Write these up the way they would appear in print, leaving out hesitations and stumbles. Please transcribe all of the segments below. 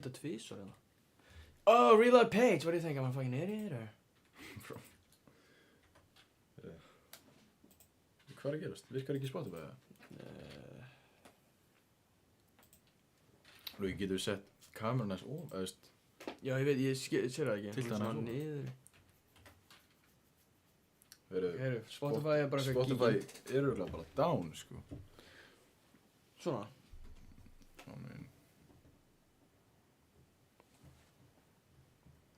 Þetta tvisvar eða? Oh, reload page. What do you think? Am I fucking idiot or? Hvað að gerast? Virkar ekki Spotify eða? Lóki, getur við sett kamerun aðeins eða veist? Já, ég veit, ég sér það ekki. Tilta hana svona niður. Heyrðu, Spotify er bara eitthvað Spotify er örugglega bara down, sko. Svona? Ó, nei.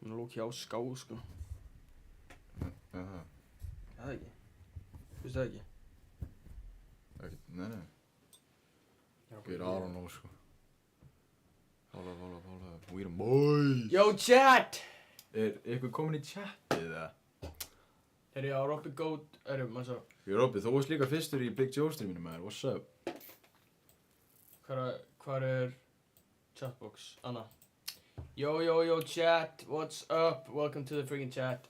Hún er lókið á ská, sko. Jaha. Það ekki? Vistu það ekki? Ekkert, nei. Ég er Aron nú, sko. Hóla. We the boys. Yo, chat! Er eitthvað komin í chatið, eða? Herri, já, Robby Goat, maður svo. Ég er Robby, þú varst líka fyrstur í Big Joe streaminu með þér, what's up? Hvar er chatbox? Anna. Yo, chat, what's up? Welcome to the freaking chat.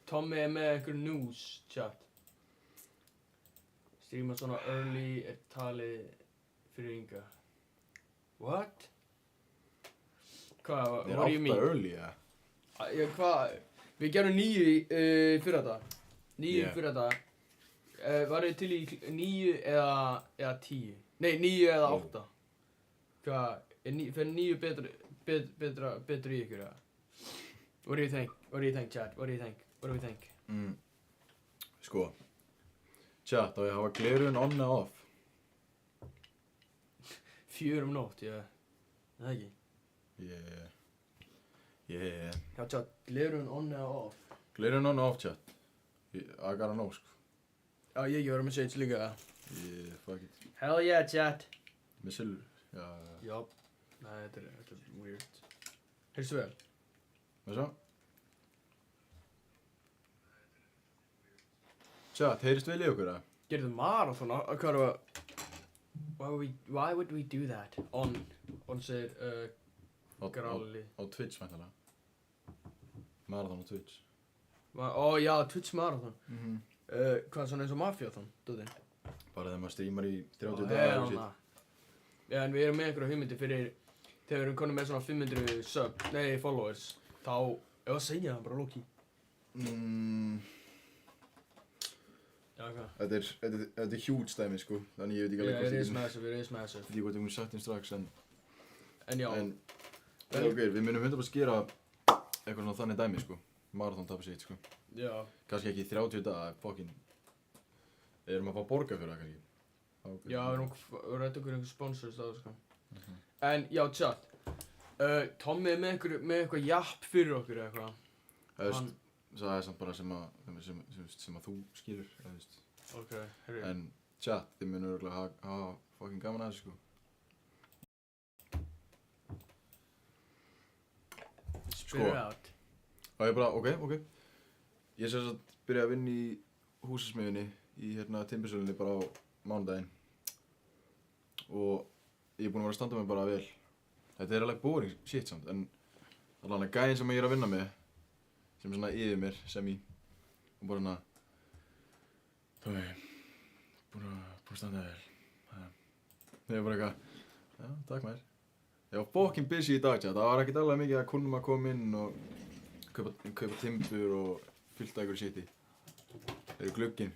Tommy er með einhver news, chat. Streama svona early er talið fyrir ynga. What? What do you mean? Er 8 early, eða? Hvað? Við gerum 9 fyrir þetta. 9 fyrir þetta. Var þið til í 9 eða 10? Nei, 9 eða 8. Hvað? Fyrir 9 betur í ykkur, eða? What do you think? What do you think, chat? What do you think? What do we think? Sko. Chat, á ég að hafa glerun on eða off? 4 nótt, já. Það ekki? Yeah. Já, chat, glerun on eða off? Glerun on eða off, chat? I gotta know, sko. Já, ég ekki verið með shades líka, eða? Yeah, fuck it. Hell yeah, chat. Með silfur? Já. Jóp. Nei, þetta er weird. Heyrstu vel? Hvað svo? Chat, heyrist vel í okkur, eða? Gerðu marathon, hvað er það? Why would we do that? On segir, Grálli. Á Twitch, væntanlega. Marathon á Twitch. Já, Twitch marathon. Hvað, svona eins og mafíathon, dóti? Bara þegar maður streamar í 30 dagar og shit. Já, en við erum með einhverja hugmyndir fyrir, þegar við erum konum með svona 500 followers, þá, ef að segja það bara lóki. Já, hvað? Þetta er huge dæmi, sko. Þannig ég veit ekki alveg It is massive. Ég veit ekki hvað þú sagt inn strax, en já. Ok, við munum 100% skera eitthvað svona þannig dæmi, sko. Marathon tapar sitt, sko. Já. Kannski ekki 30 daga, fucking. Erum að fá borga fyrir það, kannski? Já, við erum rætt okkur einhver sponsors þá, sko. En, já, chat. Tommy er með eitthvað japp fyrir okkur, eða eitthvað. Það er samt bara sem að þú skilur, eða veist. Ok, herri. En, chat, þið munum örugglega hafa fucking gaman að þessu, sko. Spit it out. Og ég bara, ok. Ég sem sagt byrjaði að vinna í húsasmiðjunni í timbursölunni bara á mánudaginn. Og ég er búinn að vera að standa mig bara vel. Þetta er alveg boring shit samt, en allavega gæinn sem ég er að vinna með, sem er svona yfir mér, og bara hérna, Tommy, búinn að standa vel. Það er bara eitthvað, já, takk maður. Ég var fucking busy í dag, chat. Það var ekkert alveg mikið að kúnnum að koma inn og kaupa timbur og fyllta einhverju shiti. Það er glugginn.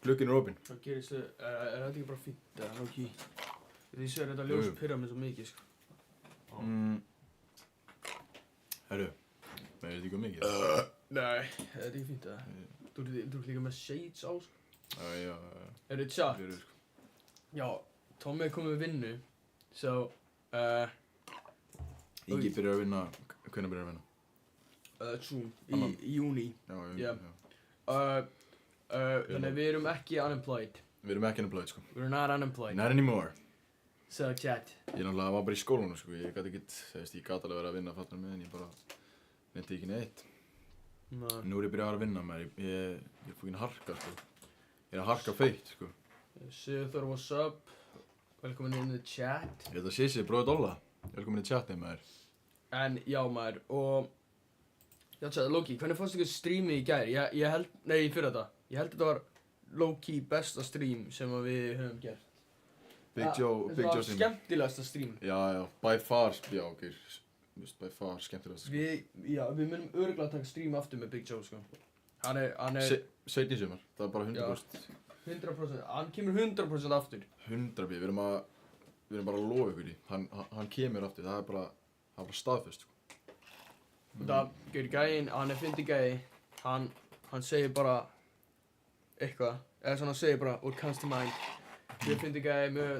Glugginn er opinn. Hvað gerist þau? Er þetta ekki bara fínt, eða ekki? Því séu þetta ljós pyrra mig svo mikið, sko. Herru, með þetta ekki mikið? Nei, þetta er ekki fínt, eða? Þú ert líka með shades á, sko. Já. Herru, chat. Já, Tommy er komið við vinnu, so, Ingi byrjar að vinna, hvenær byrjar að vinna? Soon, í júní. Já. Þannig við erum ekki unemployed. Við erum ekki unemployed, sko. We're not unemployed. Not anymore. So, chat. Ég náttúrulega var bara í skólanum, sko. Ég gat alveg verið að vinna fattur með, en ég bara nefndi ekki neitt. Nú er ég byrjað að vinna með ég er fokkin harka, sko. Ég er að harka feitt, sko. Sigurþór, what's up? Velkomin in the chat. Ég heiti Sissi, bróðið Dolla. Velkomin í chatið, maður. En, já, maður, og... Já, chat, Loki, hvernig fannst ykkur streamið í gær? Ég held, nei, fyrir þetta. Ég held þetta var low-key besta stream sem við höfum gert. Big Joe stream. Skemmtilegasta stream. Já, by far, já, ok, by far skemmtilegast, sko. Við munum örugglega taka stream aftur með Big Joe, sko. Hann er... Seinni í sumar, það er bara 100%. 100%, hann kemur 100% aftur. 100%, við erum bara að lofa ykkur í. Hann kemur aftur, það er bara staðfest, sko. Það, gæinn, hann er fyndið gæi. Hann segir bara eitthvað, eða svona hann segir bara what comes to mind. Við fyndið gæi, mjög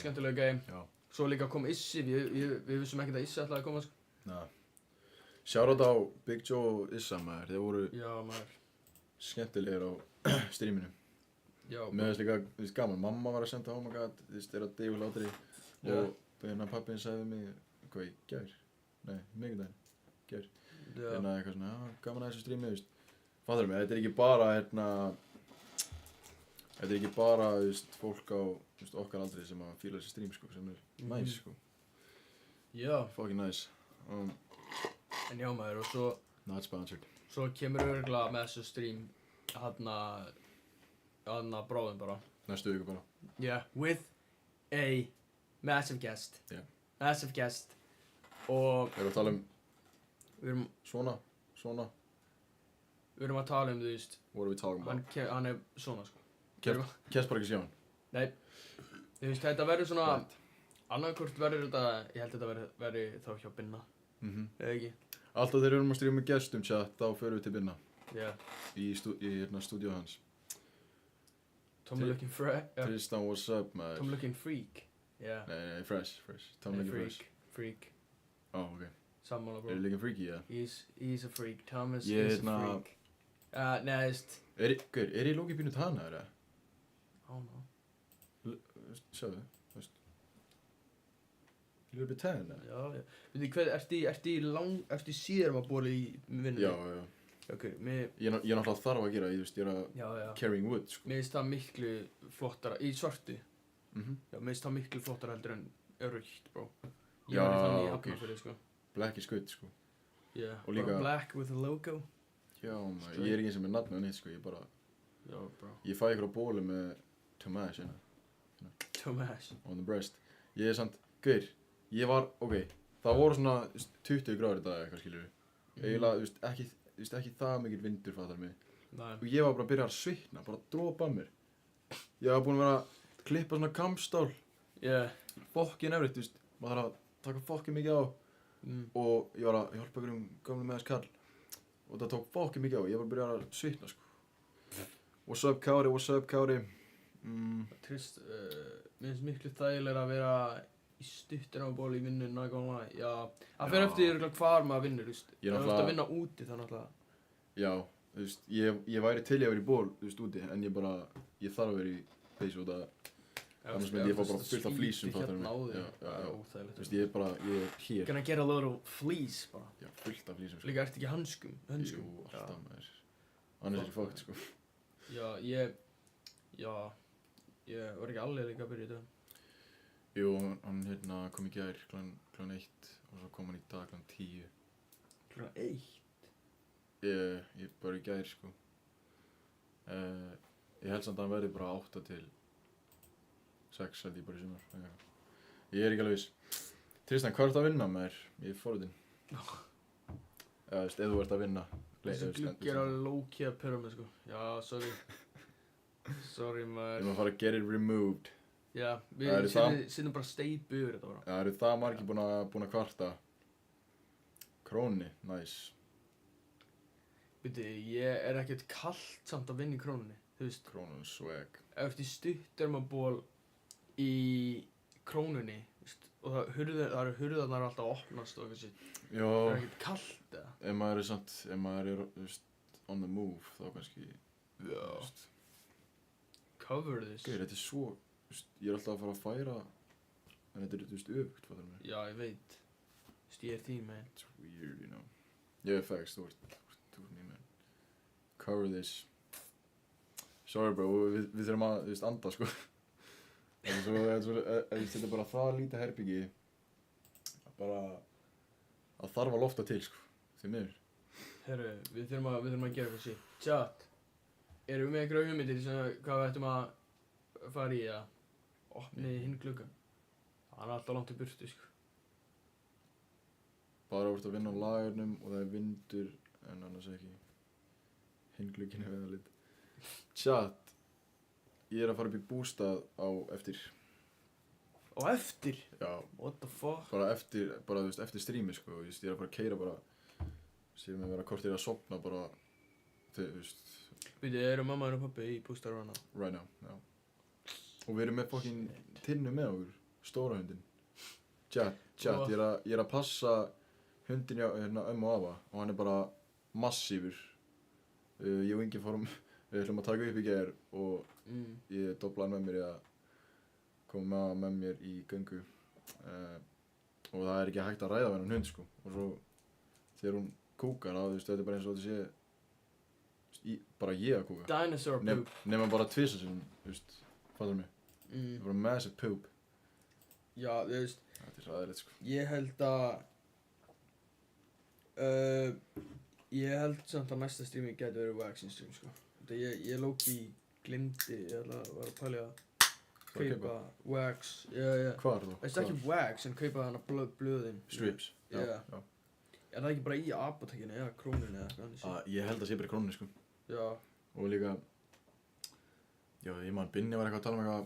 skemmtilega gæi. Já. Svo líka kom Issi, við vissum ekkert að Issi ætlaði að koma, sko. Nei. Shoutout á Big Joe og Issa, maður, þeir voru Já, maður. skemmtilegir á streaminu. Já. Mér finnst líka, þú veist, gaman, mamma var að senda oh my god, þú veist, þeir að deyfa hlátri og pappinn sagði við mig, hvað, í gær? Nei, miðvikudaginn, gær. Eitthvað svona, já, gaman að þessu streami, þú veist. Fattar mig, þetta er ekki bara, þú veist, fólk á, þú veist, okkar aldrei sem að fíla þessi stream, sko, sem er nice, sko. Já. Fucking nice. En já, maður, og svo... Not sponsored. Svo kemur örugglega með þessu stream, bráðum bara. Næstu viku bara. Yeah, with a massive guest. Yeah. Massive guest. Og... Erum við að tala um... Við erum... Svona? Við erum að tala um, þú veist... What are we talking about? Hann er svona, sko. Kemst bara ekki sjá hann? Nei. Þú veist, þetta verður svona... Annarkvort verður þetta... Ég held þetta verður þá hjá Binna. Eða ekki? Alltaf þegar við erum að strífa með gestum chat, þá förum við til Binna. Yeah. Í stúdíu hans. Tom looking freak. Tristan, what's up, maður? Tom looking freak. Yeah. Nei, fresh. Tom looking fresh. Freak. Ok. Sammála, bro. Eru líka freaky, eða? He's a freak. Thomas is a freak. Nei, veist... Er ég lókið pínu tanna, eða? I don't know. Sjáðu, veist. Little bit tan, eða? Já. Veitu hvað, ertu í síðan að bóla í vinnunni? Já. Ok, Ég er náttúrulega þarf að gera, ég veist, ég er að carrying wood, sko. Mér finnst það miklu flottara, í svartu. Já, mér finnst það miklu flottara heldur en rautt, bro. Já, Ég var í þannig í Hafnarfirði, sko. Black is good, sko. Yeah, og líka... black with a logo. Já, maður, ég er ekki eins og með nafni á neitt, sko, ég bara... Já, bro. Ég fæ ykkur á bólu með Tomas, hérna. Tomas. On the breast. Ég er samt, gaur, ég var, ok, það voru svona 20 gráður í dag, eitthvað, skilur við. Eiginlega, þú veist, ekki það mikill vindur, fattar mig. Nei. Og ég var bara að byrja að svitna, bara að dropa að mér. Ég var búinn að vera að klippa svona kampstál. Yeah. Fokkin efritt, þú veist, maður þarf að taka fokkin mikið á. Og ég var að hjálpa ykkur gamlu með þess karl. Og það tók fokkin mikið á, ég var að byrja að svitna, sko. What's up, Kári? Trist, mér finnst miklu þægilega að vera í stuttina á bóli í vinnu, not gonna lie. Já, það fer eftir hvar maður vinnur, þú veist. Ef þú ert að vinna úti, þá náttúrulega. Já, þú veist, ég væri til í að vera í ból, þú veist, úti, en ég þarf að vera í peysu út að annars myndi ég fá bara fullt af flísum, fattar mig. Já, óþægilegt. Þú veist, ég er hér. Gonna get a little fleece, bara. Já, fullt af flísum, sko. Líka ertu ekki hönskum? Jú, alltaf, maður. Annars er ég fokkt, sko. Já, ég var ekki alveg líka að byrja í dag. Jú, hann hérna kom í gær klukkan 1 og svo kom hann í dag klukkan 10. Klukkan 1? Ég bara í gær, sko. Ég held samt að hann verði bara 8 til 6 held ég bara í sumar. Ég er ekki alveg viss. Tristan, hvað ert að vinna með þér? Ég er forutinn. Þú veist, ef þú ert að vinna. Þessi gluggi er alveg low-key að pyrra mig, sko. Já, sorry. Sorry, maður. Ég maður fara að get it removed. Já, við setjum bara steypu yfir þetta bara. Já, eru það margir búin að kvarta. Krónni, nice. Veitu, ég er ekkert kallt samt að vinna í krónunni, þú veist. Krónan swag. Ef þú ert í stuttermaból í krónunni, veist, og það eru hurðarnar alltaf að opnast og eitthvað sér. Já. Það er ekkert kallt, eða? Ef maður er, þú veist, on the move, þá kannski, þú veist. Cover this. Gauir, þetta er svo, þú veist, ég er alltaf að fara að færa, en þetta er, þú veist, öfugt, fattar mig. Já, ég veit. Þú veist, ég er þín, man. It's weird, you know. Yeah, facts, þú ert mér, man. Cover this. Sorry, bro, við þurfum að, þú veist, anda, sko. Þetta er bara það lítið herbyggi, bara, að þarf að lofta til, sko, því miður. Herru, við þurfum að gera eitthvað sér. Chat. Erum við með einhverja hugmyndir sem hvað við ættum að fara í, eða? opnið hinn gluggan. Hann er alltaf langt í burtu, sko. Bara úr að vinna á lagernum og það er vindur en annars ekki. Hinn glugginn er við lit. Chat, ég er að fara upp í bústað á eftir. Á eftir? Já, What the fuck? bara þú veist, eftir strími sko. Ég er að fara að keyra bara, séum við vera kortir að sofna bara, þú veist. Veitu, eru mamma og pappi í bústað rána? Right now, já. Og við erum með fucking tinnu með okkur, stóra hundinn. Chat, ég er að passa hundinn hjá hérna og afa og hann er bara massífur. Ég og Ingi fórum, við ætlum að taka upp í gær og ég doblaði með mér í að koma með mér í göngu. Og það er ekki hægt að ræða við hennan hund sko. Og svo þegar hún kúkar á, þú veist, þetta er bara eins og þetta sé bara ég að kúka. Dinosaur poop. Nema bara tvisa sinnum, þú veist, fattar mig? Það er bara massive poop. Já, þú veist, Þetta er ræðilegt sko. Ég held samt að næsta streami gæti verið waxing stream, sko. Ég low-key glimti, ég var að pæla að kaupa wax, Hvar þá? Veist ekki wax, en kaupa hana blöðin. Strips. Já. Er það ekki bara í apótekinu eða krónunni eða eitthvað annars? Ég held að sé bara í krónunni sko. Já. Og líka, já, ég man Binni var eitthvað að tala um eitthvað,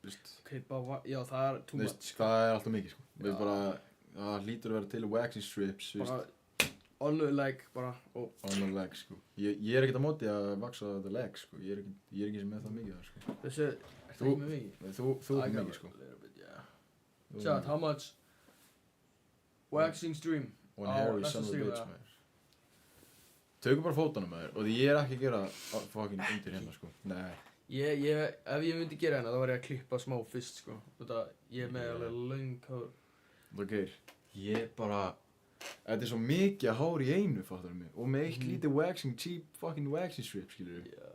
veist, Kaupa, já, það er too much. veist, það er alltaf mikið sko. Við bara, það hlýtur að vera til waxing strips, veist. Bara, on the leg, bara, og On the leg sko. Ég er ekkert á móti að vaksa the leg sko. Ég er ekki sem með það mikið það sko. þessi, er það ekki með mikið? Nei, þú er mikið sko. Chat, how much waxing stream? One hairy næsta son of a stream, bitch eða? maður. Tökum bara fótunum maður. Og því ég er ekki að gera fucking undir hérna sko. Nei. Ef ég myndi gera hérna, þá var ég að klippa smá fyrst, sko. Þetta, ég er með alveg löng hár. Það er geir. Ég bara, þetta er svo mikið hár í einu, fattar mig. Og með eitt lítið waxing, cheap fucking waxing strip, skilur við. Já.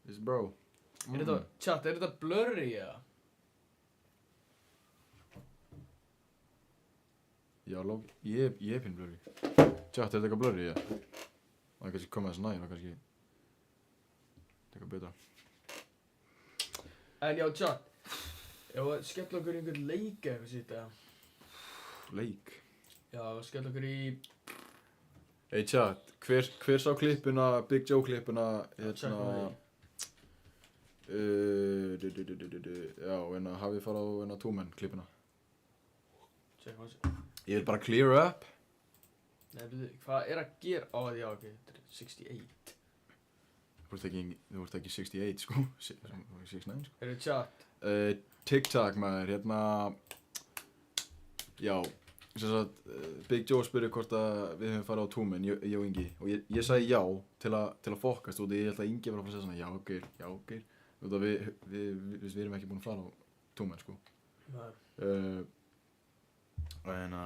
This bro. Er þetta, chat, er þetta blurry, eða? Já, ég er pinn blurry. Chat, er þetta eitthvað blurry, já? Það er kannski komið þess nægir og kannski eitthvað betra. En já, chat. Ef að skella okkur í einhvern leik eða eitthvað sitt, eða? Leik. Já, skella okkur í... Hey chat, hver sá klippuna, Big Joe klippuna, Hérna... já, hérna, hafið farað á hérna Two-Man klippuna. Check hvað sér. Ég vil bara clear up. Nei, byrju, hvað er að gera? Ó, já, ok, þetta er 68. Þú ert ekki 68 sko, 69 sko. Heyrðu, chat. TikTok maður, hérna, já, sem sagt, Big Joe spurði hvort að við höfum farið á Two-Man, ég og Ingi, og ég sagði já til að fokkast út, ég held að Ingi var að fara að segja svona já, ok, út af við erum ekki búin að fara á Two-Man sko. Nei. Og hérna,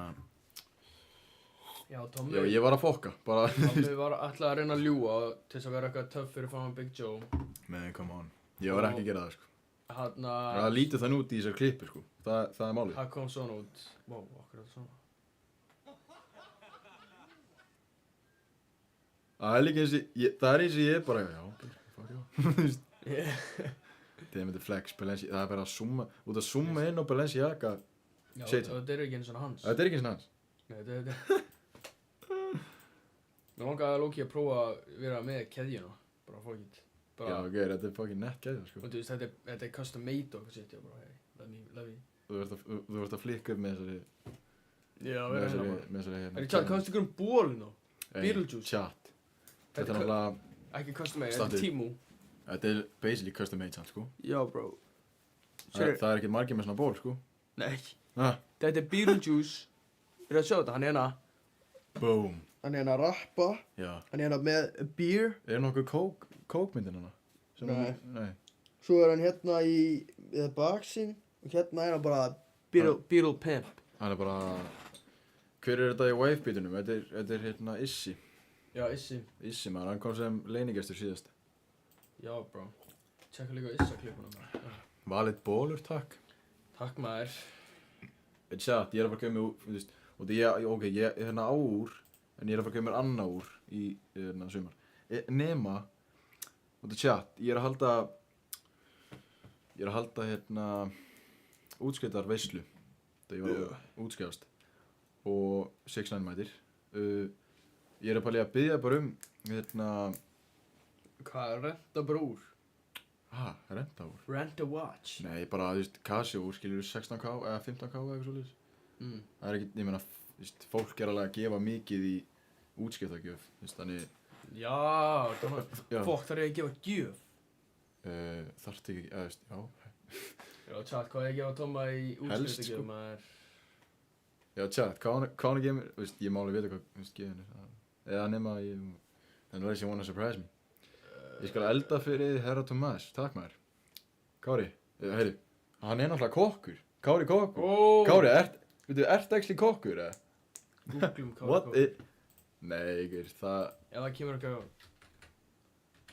Já, Tommi... já, ég var að fokka, bara. Tommi var alltaf að reyna að ljúga til þess að vera eitthvað töff fyrir fann Big Joe. Man, come on. Ég var ekki að gera það sko. Hanna... Það lítið þann út í þessar klippi sko, það er málið. Það kom svona út. Wow, okkur er þetta svona. Það er líka það er eins og ég bara, já, ok, fuck já. Það er með flex, Balenciaga, það er bara að zooma, út að zooma inn á Balenciaga. Já, Shit. þetta er ekki eins og hans. Þetta er ekki svona hans. Nei, þetta er... Mér langaði að lóki að prófa að vera með keðjuna. Bara fuck it. Já, ok, þetta er fucking nett gæða, sko. Og þú veist, þetta er custom made og eitthvað sitt. Já, bara, hey, let me. Þú ert að flikka upp með þessari... Já, vera hérna bara. Með þessari hérna... Er tjátt, kannstu ykkur bólinn þá? Beetlejuice. Chat. Þetta er náttúrulega... Ekki custom made, þetta er Temu. Þetta er basically custom made, sant, sko. Já, bro. Það er ekki margir með svona ból, sko. Nei. Ah. Þetta er Beetlejuice. Er það að sjá þetta? Hann er hérna. Boom. Hann er hérna að rappa. Já. Hann er hérna með beer. Er nokkuð kókmyndin hana? Nei. Svo er hann hérna í baksinn. Og hérna er hann bara Beetle Pimp. Hann er bara... Hver er þetta í wife-beatunum? Þetta er hérna Issi. Já, Issi. Issi maður, hann kom sem leinigestur síðast. Já, bro. Tjekka líka Issa-klippuna maður. Valið bólur, takk. Takk maður. Chat, ég er að fara að gauð mig úr, þú veist, og ég er hérna á úr, en ég er að fara að gauð mér annað úr í hérna sumar. Nema, og þetta chat, ég er að halda hérna, útskriðar veislu þegar ég var að útskrifast og 6ix9ine mætir. Ég er að pæla í að biðja bara hérna... Hvað, renta brúr? Renta úr? Rent a watch? Nei, bara, þú veist, Casio úr, skilur 16K eða 15K eða eitthvað svoleiðis. Það er ekki, ég meina, þú veist, fólk er alveg að gefa mikið í útskriftagjöf, þú veist, þannig... Já, fólk þarf ég að gefa gjöf. Þarftu ekki, eða, þú veist, já. Já, chat, hvað er ég að gefa Tomma í útskriftagjöf, maður? Já, chat, hvað hann að gefa mér, þú veist, ég má alveg vita hvað, þú veist, gefa henni. Eða nema að ég, unless you wanna surprise me. Ég skal elda fyrir þið, herra Tomás, takk maður. Kári, heyrðu, hann er náttúrulega kokkur. Kári kokkur. Kári, ertu actually kokkur, eða? Googlum Kári What? kokkur. Nei, ykkur, það... Ef það kemur eitthvað...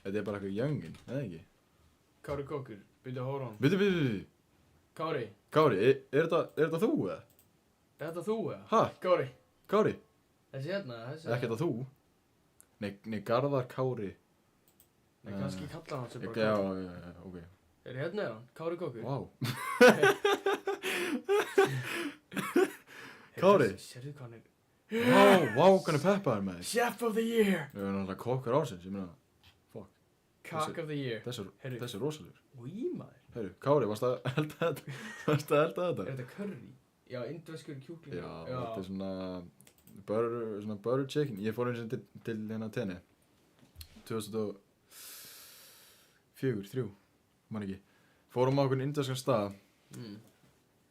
Þetta er bara eitthvað youngin, eða ekki? Kári kokkur, byrja hóra hann. Bíddu. Kári. Kári, er þetta þú, eða? Er þetta þú, eða? Ha? Kári. Kári? Þessi hérna, þessi... Ekki þetta þú? Nei, Garðar Kári. Nei, kannski kallar hann sem bara Kári. Já, ok. Hérna er hann, Kári kokkur. Vá. Kári. Sérðu hvað hann er... Vá, hvernig peppaður með þig. Chef of the year! Við erum náttúrulega kokkar ársins, ég meina, fuck. Cock of the year. Þessi er rosalegur. Í maður. Heyrðu, Kári, varstu að elda þetta? Er þetta curry? Já, indverskur kjúkling. Já, þetta er svona butter chicken. Ég fór eins og til hérna tenni. 2004, 3, man ekki. Fórum á okkur indverskan stað.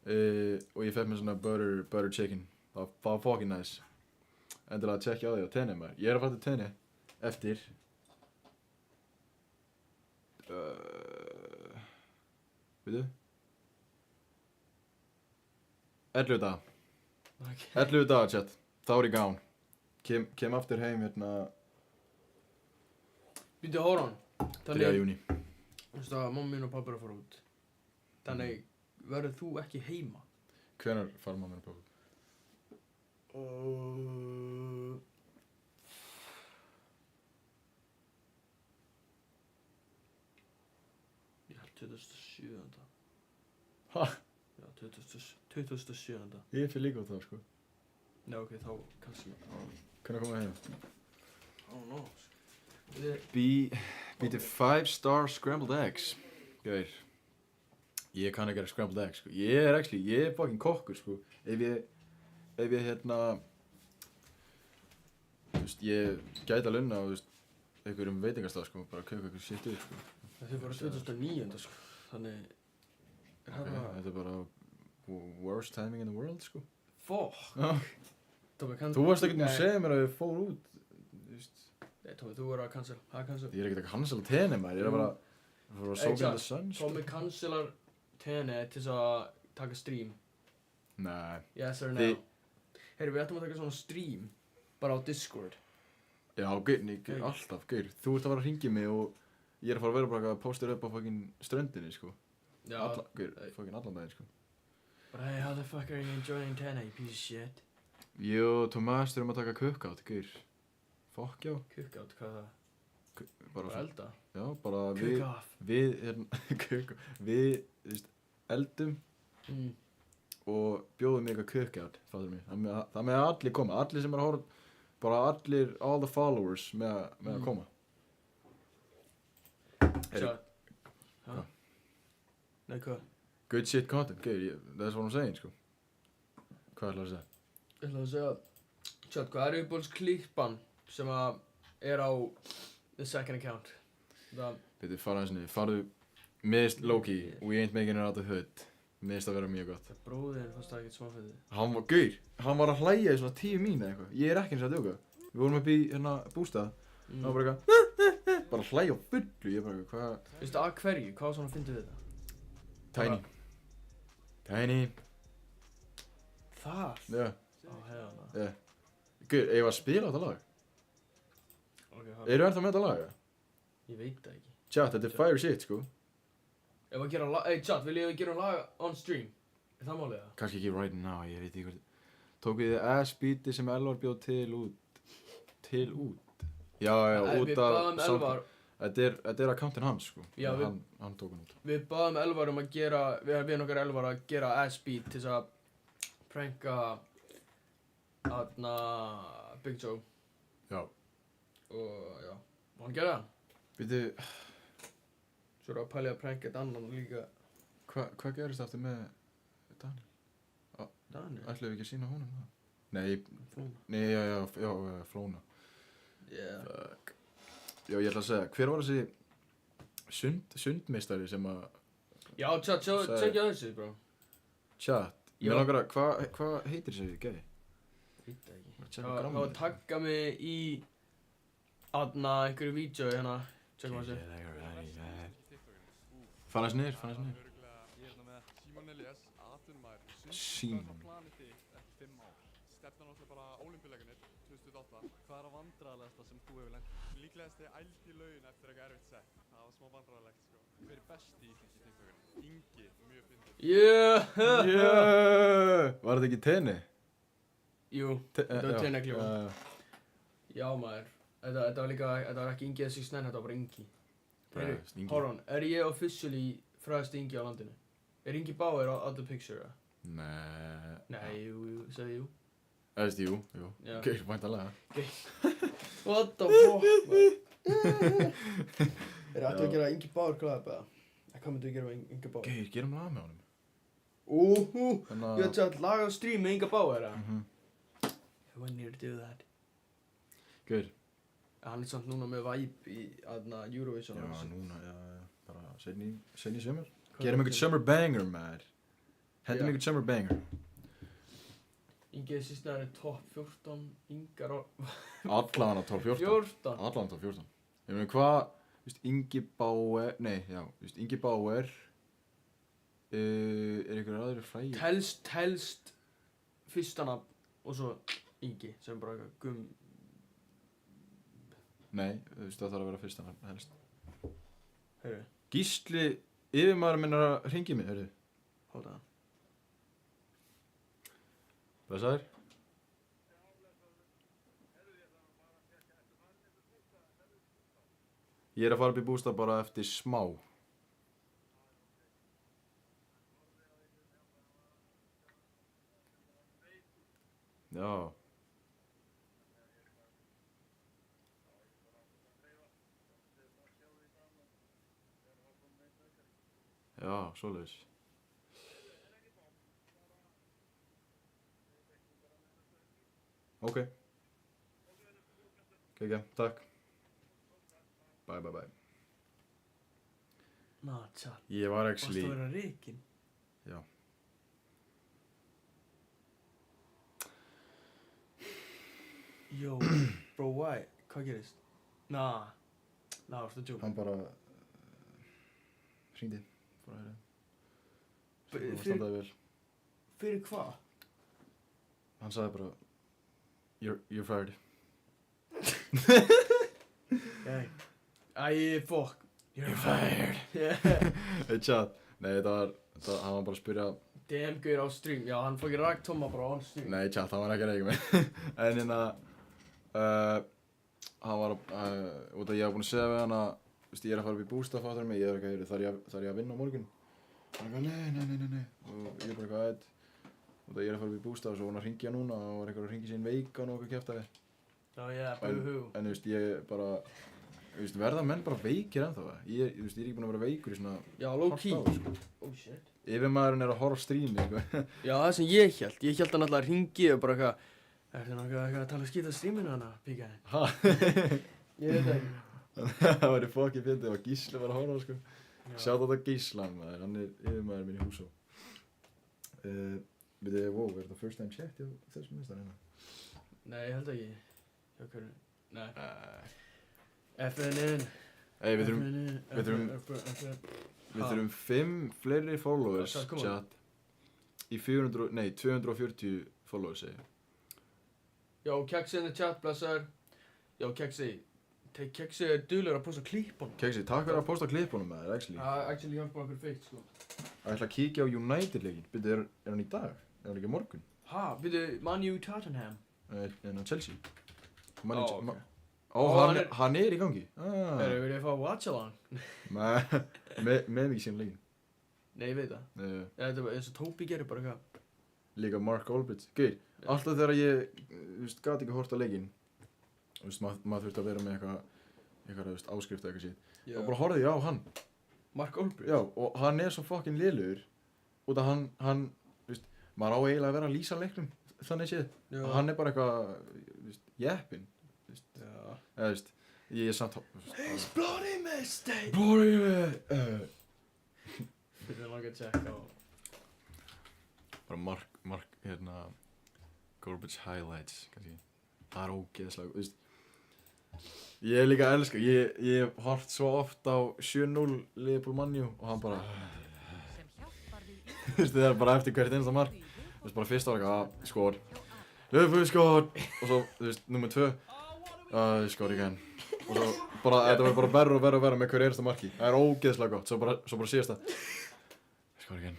Og ég fekk mér svona butter chicken. Það var fucking nice. Endilega að tjekkja á því á tenni maður. Ég er að fara til tenni eftir veitu 11 daga. Okay. 11 daga, chat. Þá er ég gán. Kem aftur heim hérna Býttu hóra hann. 3. júní. Þú veist að mamma mín og pabbi eru að fara út. Þannig verður þú ekki heima. Hvenær fara mamma og pabbi? Ég held 2007. Ha? Já, 2007. Ég fyrir líka á það, sko. Nei, ok, þá kannski. Hvenær komum við heim? Oh no. Býti 5-star scrambled eggs. Gauir. Ég kann ekki gera scrambled eggs, sko. Ég er fucking kokkur, sko. Ef ég hérna, þú veist, ég gæti að lunna á, þú veist, einhverjum veitingastað, sko, bara kaupa eitthvað shit upp, sko. Þið fóru 2009, sko, þannig... Þetta er bara worst timing in the world, sko. Fuck! Já. Tómi, kann... Þú varst ekkert að segja mér að við fór út, þú veist. Nei, Tómi, þú verður að cancel, Ég er ekkert að cancela tenni, maður, ég er bara að soak in the sun, sko. Tómi cancelar tenni til þess að taka stream. Nei. Yes or no? Heyri, við ættum að taka svona stream, bara á Discord. Já, gauð, alltaf, gauð. Þú ert að fara að hringja mig og ég er að fara að vera bara að posta upp á fucking ströndinni, sko. Já. Gauð, fucking allan daginn, sko. But hey, how the fuck are you enjoying tenni, you piece of shit? Jú, Tomás, þurfum að taka cookout, gauð. Fuck, já. Cookout, hvað er það? Bara elda? Já, bara Cook-off. Við, þú veist, eldum og bjóðum eitthvað cookout, fattur mig. Það með að allir koma, allir sem er að horfa, bara allir, all the followers með að koma. Hvað? Nei, hvað? Good shit content, gauð, that's what I'm saying, sko. Hvað ætlaðu að segja? Ég ætla að segja, tjátt, hvað er uppbólsklípan sem að er á the second account? Þetta fara eins og niður, farðu miðst low-key, we ain't making it out of hood. Miðst að vera mjög gott. Bróðinn fannst það ekkert smáfæði. Hann var gaur, hann var að hlæja í svona 10 mín eða eitthvað. Ég er ekki eins og að djóka. Við vorum upp í hérna bústað, það var bara eitthvað, bara að hlæja á fullu, ég bara eitthvað, hvað? Veistu, að hverju? Hvað svona fyndið við það? Tiny. Það? Já. Á, hefna. Já. Gaur, eigum við að spila þetta lag? Ok, Eru ennþá með þetta lag, ja? Ég veit það ekki. Chat, þetta er fire shit, sko. Ef að gera lag, chat, viljið við gera lag on stream? Er það málið það? Kannski ekki right now, ég veit ekki hvort. Tók við ass-beati sem Elvar bjóð til út. Já, út af... Þetta er accountinn hans, sko. Já, hann tók hann út. Við báðum Elvar að gera, við okkar Elvar að gera ass-beat til þess að pranka Big Joe. Já. Og já, og hann gerði það. Veitu, Svo erum við að pæla að pranka eitt annan líka. hvað gerist aftur með Daniel? Daniel? Ætluðu við ekki að sýna honum það? Nei, Flóna. nei, já, Flóna. Yeah. Fuck. Já, ég ætla að segja, hver var þessi sundmeistari sem að... Já, tjekkja þessu, bro. Chat. Já. Mér langar að, hvað heitir þessi gæði? Veit það ekki. Tjekka Það grammi. var að tagga mig í einhverju vídeo hérna. Tjekka maður þessu. Fann hans niður. Ég er með Símon Elias, atvinnumæður. Símon. Planið þitt eftir 5 ár. Stefnan náttúrulega bara Ólympíuleikarnir 2008. Hvað er að vandræðalegasta sem þú hefur lent? Líklegast þið ældi í laugina eftir eitthvað erfitt sett. Það var smá vandræðalegt, sko. Hver er besti í íslenski TikTokurinn? Ingi, mjög fyndið. Yeah! Var þetta ekki tenni? Jú, þetta var tennaklífa. Já. Já maður, þetta var ekki Ingi S6 þetta var bara Ingi. Ingi. Hold on, er ég officially fræðasti Ingi á landinu? Er Ingi Bauer á the picture? Nei. Jú, sagði jú. Eðast, jú. Já. Ok, væntanlega. What the fuck, maður? Ættu að gera Ingi Bauer collab eða? Hvað myndu að gera með Ingi Bauer? Ok, gerum lag með honum. Ég ætla að laga stream með Inga Bauer eða? I want you to do that. Gauður. Hann er samt núna með vibe í Eurovision. Já, núna, bara seinni í sumar. Gerum einhvern summer banger, maður. Hendum einhvern summer banger. Ingi S6 er top 14, Ingar á... Allan á top 14. 14? Allan á top 14. Ég meina hvað, Ingi Bauer, Ingi Bauer er einhverjir aðrir frægir. Telst fyrsta nafn og svo Ingi sem bara eitthvað Nei, það þarf að vera fyrsta nafn helst. Heyrðu, Gísli, yfirmaður minn er að hringja mig, heyrðu. hóta það. Blessaður? Ég er að fara upp í bústað bara eftir smá. Já. Já, svoleiðis. Ok. Ok, takk. Bye. Tja, Ég var varstu actually... að vera reikin? Já. Yo, bro, why? Hvað gerist? Varstu að djóka? Hann bara... hringdi. Fór að höra. Svo Fyrir- bara standaði vel. Fyrir hvað? Hann sagði bara... You're fired. Fuck. You're fired. Hey chat. Nei, hann var bara að spyrja... Damn, gaur á stream. Já, hann fór ekki rægt Tomma bara on stream. Nei, chat, hann var ekki að reyka mig. En hérna... hann var að... út að ég hef búinn að segja við hann að... ég er að fara upp í bústað, fattar mig, ég er eitthvað, þar ég að vinna á morgun? Hann er eitthvað, nei. Og ég er bara eitthvað, út að ég er að fara upp í bústað og svo var hann að hringja núna og var eitthvað að hringja sín veikan og eitthvað kjaftaði. Já, búhú. En ég bara... verða menn bara veikir ennþá það? Ég er ekki búinn að vera veikur í svona... Já, low key. hálft ár, sko. Oh shit. Yfirmaðurinn er að horfa á strími, sko. Já, það sem ég hélt hann alltaf að hringi og bara eitthvað... Ertu náttúrulega að tala skýta streaminu hana, píkaði? Ha? Ég veit ekki. Það væri fokkið fyndið ef að Gísli var að horfa, sko. Sjátt á þetta Gísla, maður, hann er yfirmaður minn í Húsó. Wow, er þetta first time chat hjá þessum minnstæðan hérna? Nei, ég held ekki. Hjá hverju? Nei. FNN. Ey, við þurfum 5 fleiri followers, Come on. chat. Í 240 followers, segi ég. Jó, Keksi in the chat, blessaður. Jó, Keksi. Keksi er duglegur að posta klippunum. Keksi, takk fyrir að posta klippunum með þér, actually. Actually, hjálpa okkur feitt, sko. Ég ætla að kíkja á United-leikinn. Byrju, er hann í dag? Er hann ekki á morgun? Byrju, Man U Tottenham. En á Chelsea? Ok. hann er í gangi. Vil ég fá watch along? Með mikið síðan leikin. Nei, ég veit það. Þetta var eins og Toby gerir bara eitthvað. Líka Mark Olbridge. Gauð, alltaf þegar ég, gat ekki hort á leikinn, maður þurfti að vera með eitthvað áskrift eða eitthvað síðan. Já. Og bara horfði ég á hann. Mark Olbridge? Já, og hann er svo fucking lélugur. Út af hann, maður á eiginlega að vera að lýsa leiknum, þannig séð. Já. Hann er bara eitthvað, jeppinn. Já. Eða, ég er samt... It's bloody mistake! Fyrir að langa að checka á... Bara Mark, Golbridge highlights, kannski. Það er ógeðslega, Ég er líka að elska, ég hef hort svo oft á 7-0 Liverpool Man U og hann bara... Það er bara eftir hvert einasta mark. Bara fyrst var eitthvað, skor. Liverpool skor! Og svo, nummer 2. Skor again. Og svo bara, þetta var bara verra og verra með hverju einasta marki. Það er ógeðslega gott, svo bara síðasta. Skor again.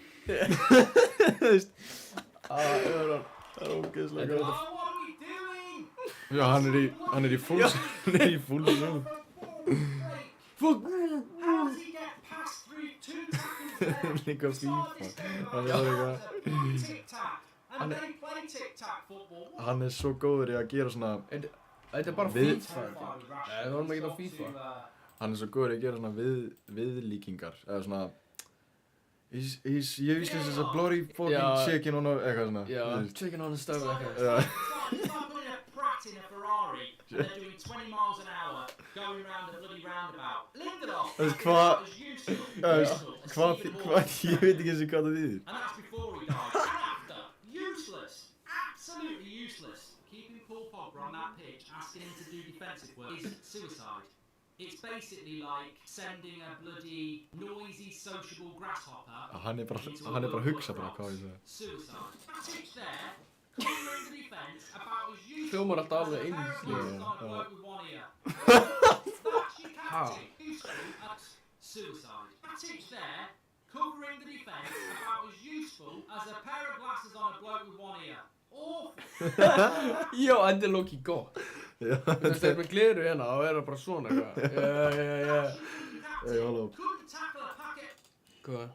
Það er ógeðslega gott. Já, hann er í full zoom. Fuck! How does he get past through 2 tackles there? Líka FIFA. Hann er eitthvað. Tic-tac. And they play tic-tac football. Hann er svo góður í að gera svona... Þetta er bara Við- FIFA. Nei, það vorum ekki á FIFA. Hann er svo góður í að gera svona viðlíkingar. Eða svona... Ég víst þess að bloody fucking chicken on eitthvað svona. Já, chicken on the stove eitthvað. Já. It's like putting a Pratt in a Ferrari and they're doing 20 miles an hour going round a bloody roundabout. Lindelof! Hvað- As useful. Ég veit ekki eins og hvað það þýðir. And that's before he died. And after. Useless. Absolutely useless. Keeping Paul Pogba on that pitch, asking him to do defensive work is suicide. It's basically like sending a bloody noisy, sociable grasshopper Hann er bara að hugsa bara hvað ég segi. suicide. That pitch there, covering the defence about as useful Hljómar alltaf alveg as a eins. pair of glasses Já, on a já. bloke with one ear. That's your captain. Useful at suicide. That pitch there, covering the defence about as useful as a pair of glasses on a bloke with one ear. Awful. Já, þetta er lóki gott. Já. Þú veist, með gleru hérna, þá er það bara svona eitthvað. Já. Hey, hold up. Couldn't tackle a packet. Hvað?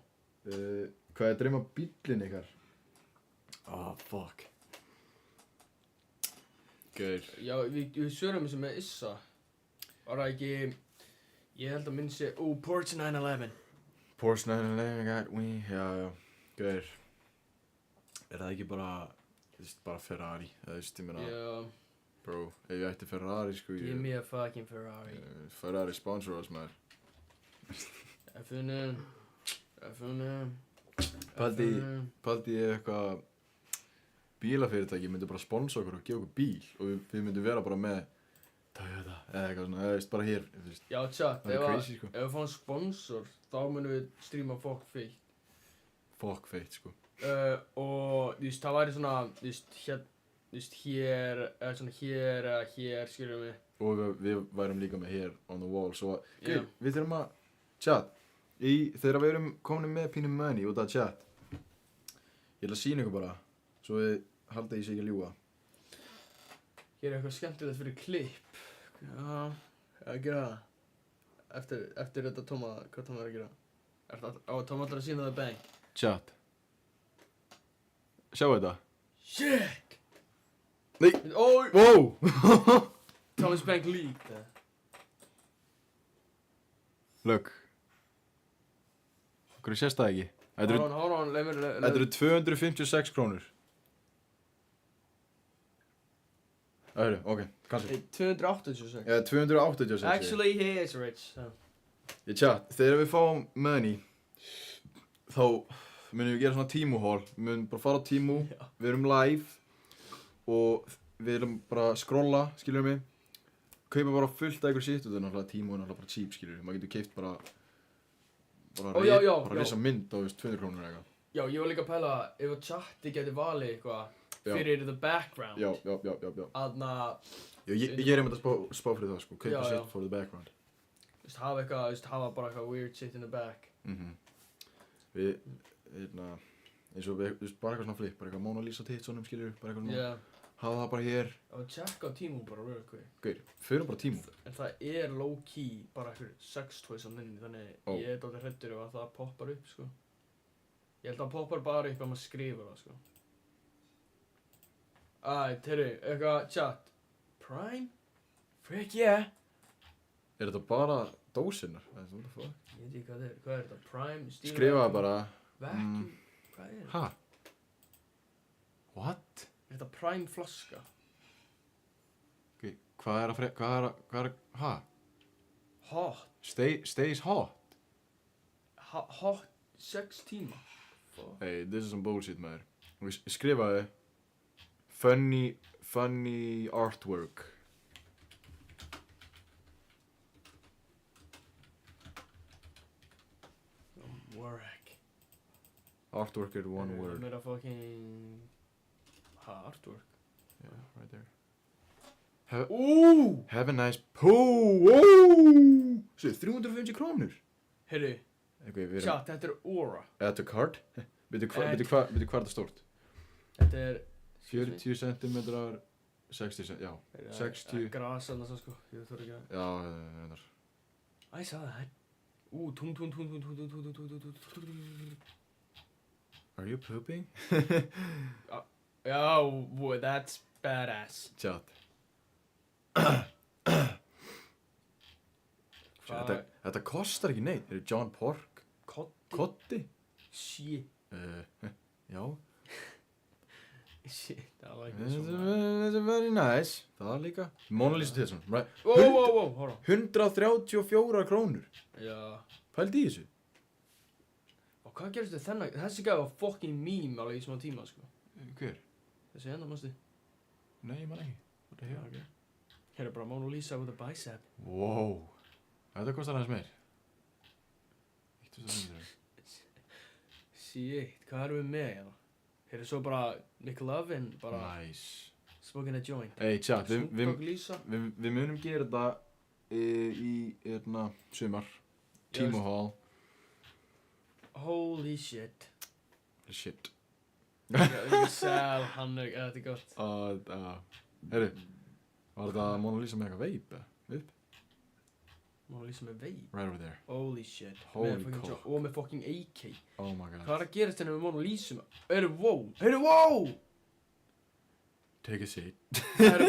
Hvað er drauma bíllinn ykkar? Fuck. Gaur. Já, við svörum þessu með Issa. Var það ekki... Ég held að minn sé... Porsche 911. Porsche 911 got me. Já. Gaur. Er það ekki bara... bara Ferrari? Ég meina... Já, Bro, ef ég ætti Ferrari, sko, give me a fucking Ferrari. Ferrari sponsor oss, maður. F1. Paldi ég eitthvað bílafyrirtæki myndi bara sponsa okkur og gefa okkur bíl og við myndum vera bara með Toyota eða eitthvað svona, eða bara hér, þú veist. Já, tjátt, Það er crazy, sko. ef við fáum sponsor, þá munum við streama Fuck Fate. Fuck feitt, sko. Og, þú veist, það væri svona, hér, skiljum við. Og við værum líka með hér on the wall, svo að, Já. við þurfum að, chat, þegar við erum komin með pínum money út af chat, ég ætla að sýna ykkur bara, svo við halda ég sig ekki að ljúga. Hér er eitthvað skemmtilegt fyrir klipp. Já, að gera það. Eftir þetta Tóma, hvað Tóma er að gera? Á Tóma allar að sína það bang. Chat. Sjáu þetta? Shit! Nei! Ói! Wow! Thomas Bank leaked það. Look. Hvernig sést það ekki? Hold on, leið mér. Þetta eru 256 krónur. Hörru, ok, kannski. 286. 286. Actually, he is rich. So. Ég chat, þegar við fáum money, þá munum við gera svona Temu-haul. Við munum bara fara á Temu, við erum live og við erum bara að scrolla, skiljum mig. Kaupa bara fullt af einhver shit og það er náttúrulega Temu er náttúrulega bara cheap, skiljum við. Maður getur keypt bara risa mynd á 200 krónur eða eitthvað. Já, ég var líka að pæla ef að chatti geti valið eitthvað fyrir the background. Já. Aðna, Já, ég er einmitt að spá fyrir það, sko. Kaupa Já. shit for the background. hafa eitthvað, hafa bara eitthvað weird shit in the back. Við, eins og við, bara eitthvað svona flip, bara eitthvað Mona Lisa titsonum, skilur, bara eitthvað svona hafa það bara hér. Og tjekka á Temu bara real quick. Gaur, förum bara Temu. En það er low key bara einhver sex toys á inni, þannig Ó. ég er dálítið hræddur ef að það poppar upp, sko. Ég held að það poppar bara upp ef maður skrifar það, sko. Heyrðu, eitthvað chat. Prime? Frick yeah! Er þetta bara dósinnar? What the fuck? Ég veit ekki hvað það er. Hvað er þetta? Prime? Steel Skrifaði Vacuum? bara, Vacuum? Hvað er þetta? ha? What? Er þetta Prime flaska? Ok, hvað er að, ha? Hot? Stays hot? Hot 6 tíma? Fuck. Hey, this is some bullshit, maður. Og ég skrifaði, funny artwork. Work. Artwork er one word. Meira fucking... artwork? Yeah, right there. Ooh! Have a nice poo! Ooh! Svo, 350 krónur. Heyrðu, Okay, við erum... chat, þetta er Aura. Add to cart. Byrju, hvað er þetta stórt? Þetta er... 40 centimetrar, 60 cm, já. 60. Gras annars, sko. Ég þarf ekki að... Já, reyndar. I saw that. Tún. Are you pooping? Oh, boy, that's badass. Chat. Hvað? Þetta kostar ekki neitt. Þetta er John Pork. Kotti? Shit. Já. Shit, I like This this is one. very nice. Það líka. Mona Lisa Tilson, right? Wow, hold on. 134 krónur. Já. Pældi í þessu? Og hvað gerist þið þennan? Þessi gæði var fucking meme alveg í smá tíma, sko. Hver? Þessi enda, mástu? Nei, ég man ekki. What the hell? Okay. Hér er bara Mona Lisa with a bicep. Wow. Þetta kostar aðeins meir. 1.500. Shit, hvað erum við með hérna? Hér er svo bara McLovin, bara Nice. smoking a joint. Hey, chat, Snoop Dogg Lisa. við munum gera þetta í sumar. Timo Hall. Holy shit. Shit. Ég sel, hann er, þetta er gott. Herru, var þetta Mona Lisa með eitthvað veip? Upp? Mona Lisa með veip. Right over there. Holy shit. Holy Með fucking cock. Og með fucking AK. Oh my god. Hvað er að gerast hérna með Mona Lisa? Heyrðu, wow! Take a seat. Það er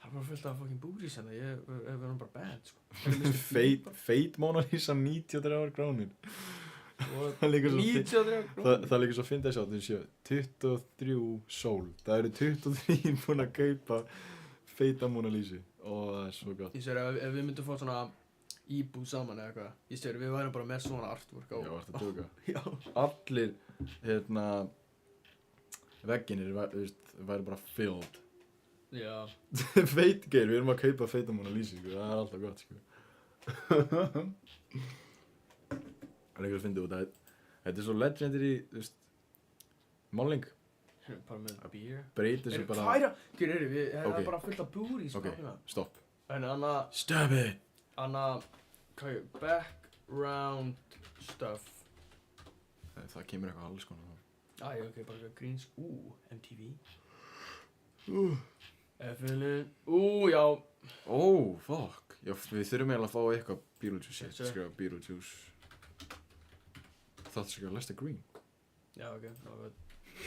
bara fullt af fucking booties hérna, ég verðum bara bad, sko. Feit Mona Lisa 93 krónur. What? Það er líka svo 93 krónur. Það er líka svo fyndið að sjá, þú séu 23 sól. Það eru 23 búin að kaupa feita Mona Lisa. Og það er svo gott. Ég sér, ef við myndum fá svona íbúð saman eða eitthvað, ég sér, við værum bara með svona artwork á. Já, varstu að tjóka. Já. Allir, vegginir, væri bara filled. Já. Feitgeir, við erum að kaupa feita Mona Lisa, sko. Það er alltaf gott, sko. Það er ekki að fyndið út að þetta er svo legendary, þú veist, máling. Bara með beer. Breytir svo bara... Hvað er það? Það er Ok. bara fullt af booties. Ok, stopp. En Anna, Stop it! hvað er, background stuff. Það kemur eitthvað alls konar. Ok, bara eitthvað greens, MTV. F-filin, já. Fuck. Já, við þurfum eiginlega að fá eitthvað Beetlejuice shit. Yes, sir. Skrifa Beetlejuice. Það skrifa Lester Green. Já, ok, það var gott.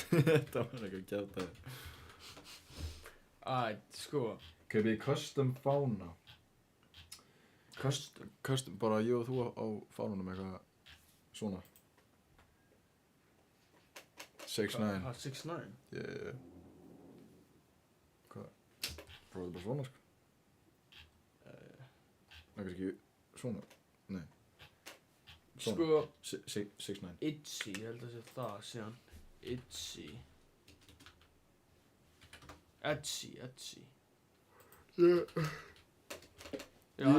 Þetta var eitthvað gæta. Sko. Kaupið custom fána. Custom, bara ég og þú á fánunum eitthvað svona. 6ix9ine. 6ix9ine? Yeah. Hvað? Prófðu bara svona, sko. Nei, kannski svona. Nei. Svona. Sko. 6ix9ine. Itzy, ég held að sé það síðan. Itzy. Etsy. Ég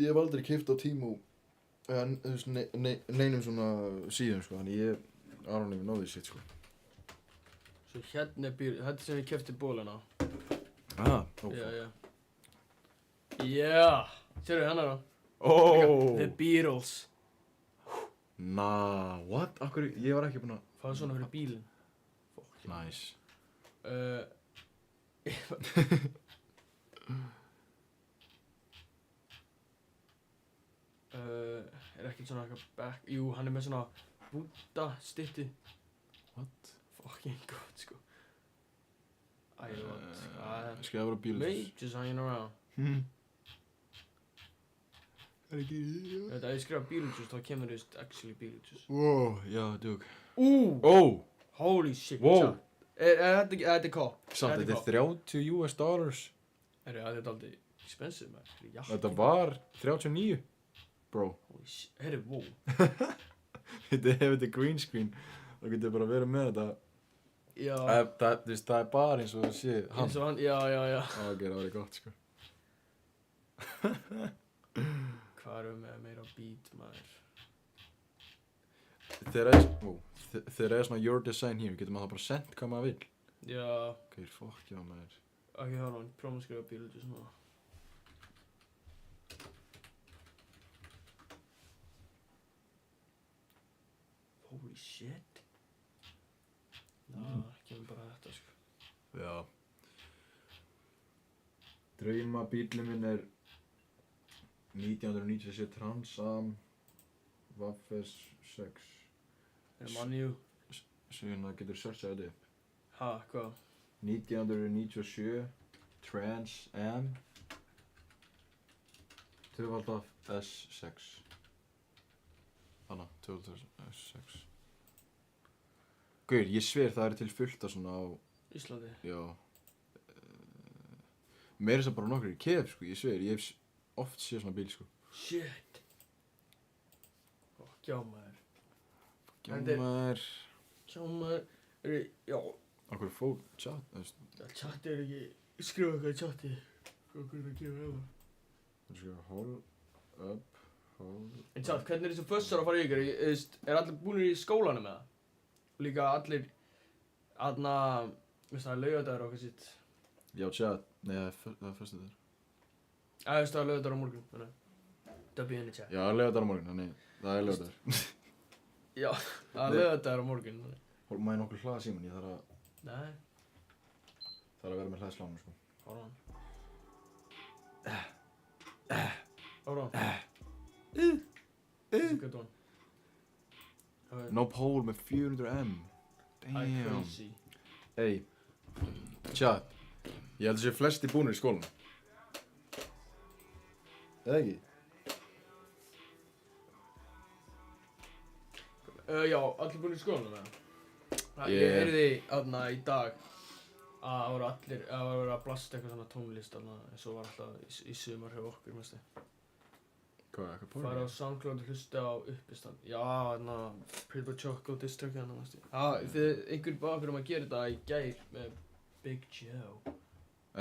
hef aldrei keypt á Temu neinum svona síðum, sko, þannig ég don't even know this shit, sko. Svo hérna er bíl, þetta sem ég kefti bólinn á. Ok. Já. Sérðu hann er á? The Beatles. What? Akkur, ég var ekki búinn að... Fáðu svona fyrir bílinn. Nice. Er ekkert svona eitthvað back... Jú, hann er með svona Buddha styttu. What? Fucking god, sko. Æ, what? Skal það vera Beetlejuice? Mate, just hanging around. Það er ekki... Ef ég skrifa Beetlejuice, þá kemur þú veist actually Beetlejuice. Wow, já, djúk. Ooh! Holy shit, Wow. Þetta er cop. Samt, þetta er $30. Herru, þetta er aldrei expensive, maður. Þetta var 39. Bro. Holy shit, herru, wow. Ef þetta er green screen, þá getur bara verið með þetta. Já. Það er bara eins og það sé hann. Eins og hann, já. Ok, það var gott, sko. Hvað erum við meira beat, maður? Þegar er svona your design here, getur maður það bara sendt hvað maður vill. Já. Ok, fuck já, maður. Ok, hold on, prófum að skrifa Beetlejuice núna. Holy shit. Kemur bara þetta, sko. Já. Drauma bílinn minn er 1997 Trans Am Waffes 6. Manju. Svona getur searchað þetta upp. Ha, hvað? 1997 Trans Am 2 S6. Hanna, 2006. Gauður, ég sver það er til fullt af svona á... Íslandi. Já. Meira sem bara nokkur í kef, sko, ég sver. Ég hef oft séð svona bíl, sko. Shit. Fuck, já maður. Gjámaður. Maður. Já. Akkur fór chat, þú veist. Chat er ekki... Skrifa eitthvað í chati. Hvað er að gefa eða? Þú skrifa hold up, hold up. En chat, hvernig er þessu fössar að fara í ykkur? Þú veist, er allir búinir í skólanum með það? Líka allir... Aðna... Veist það, laugardagur og eitthvað sitt. Já, chat. Nei, það er föstudagur. Þú veist það, laugardagur á morgun, þannig. Dubbi henni chat. Já, laugardagur á morgun, þannig. Það er laugardagur. Já, það er laugardagur á morgun, þannig. Hólum maður nokkur hlaða síman, ég þarf að... Nei. Það er að vera með hlaðslánu, sko. Hold on. Hold on. That's a good one. No pole með 400M. I'm Damn. crazy. Ey. Chat. Ég held að sé flesti búnir í skólanum. Eða ekki? Já, allir búin í skólanum með það. Yeah. Ég heyrði aðna í dag að það voru allir, að það voru að blasta eitthvað svona tónlist aðna eins og var alltaf í sumar hjá okkur, mesti. Hvað, eitthvað Fara á pólur? SoundCloud og hlusta á uppistand. Já, aðna, Pretty Choco District aðna, mesti. Þið, einhver bað fyrir að gera þetta í gær með Big Joe.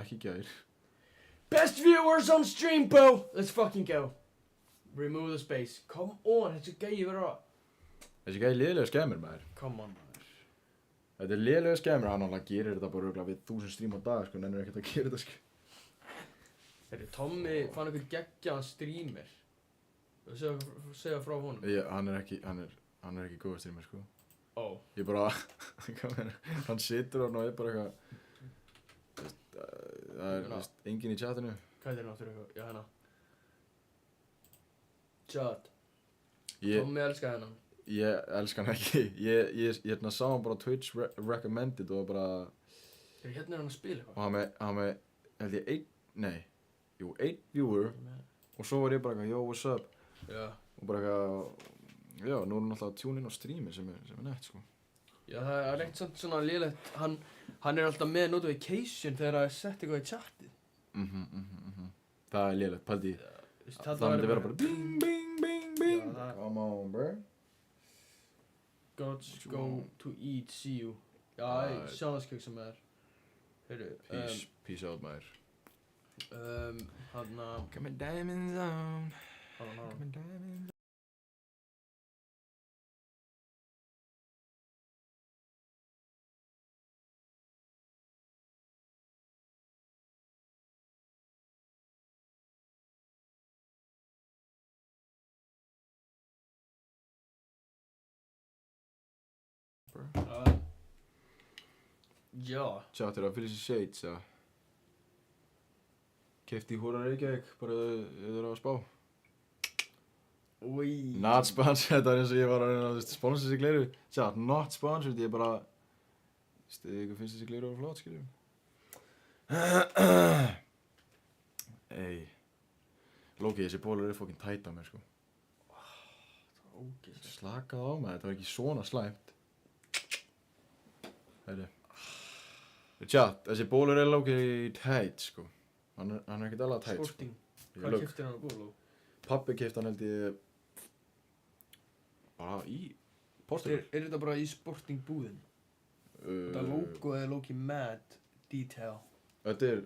Ekki gær. Best viewers on stream, bro! Let's fucking go. Remove the space. Come on, þessi gæi verður að... Þessi gæði liðlega skemmir, maður. Come on, maður. Þetta er liðlega skemmir, hann alveg gerir þetta bara örugglega við 1000 stream á dag, sko, nennir ekkert að gera þetta, sko. Herri, Tommy fann einhver geggjaðan streamer. Þú segja frá honum. Hann er ekki góð streamer, sko. Ó. Ég bara, hvað meina, hann situr hann og er bara eitthvað, það er, veist, enginn í chatinu. Hvað er náttúrulega eitthvað? Já, hérna. Chat. Ég Tommy elskar hennan. elska hann ekki, ég hérna sá hann bara á Twitch recommended og bara, Hérna er hann að spila og eitthvað. hann með, held ég, einn viewer, og svo var ég bara eitthvað, yo, what's up, Já. og bara eitthvað, já, nú er hann alltaf að tune inn á streami sem er nett, sko. Já, það er ekkert samt svona lélegt. Hann er alltaf með notification þegar það er sett eitthvað í chatið. Það er lélegt, pældi ég. Það myndi vera bara bing, bing, bing, bing. Já, það- Come on, bro. Gods go to eat, see you. Já, sjáðaskjökk sem er. Heyrðu, Peace out, maður. Hanna... Coming diamonds on. Hanna. Coming diamonds on. Já. Tjá, þeir eru að fylgja sér shades, já. Keypti í Húra Reykjavík, bara ef þú eru að spá. Úi. Not sponsored, þetta var eins og ég var að reyna að sponsor þessi gleru. Sjá, not sponsored, ég bara... ykkur finnst þessi gleru flott, skiljum. Ey. Lóki, þessi bólur eru fucking tætt á mér, sko. Það var ógeðslega. Slakað á maður, þetta var ekki svona slæmt. Hæri. Tja, þessi bólur eru Lóki tætt, sko. Hann er ekkert alveg tætt, sko. Sporting. Hvað keyptir hann á bóló? Pabbi keypti hann held ég... bara í Portugal. Er þetta bara í Sporting búðin? Þetta logo er Loki Mad Detail. Þetta er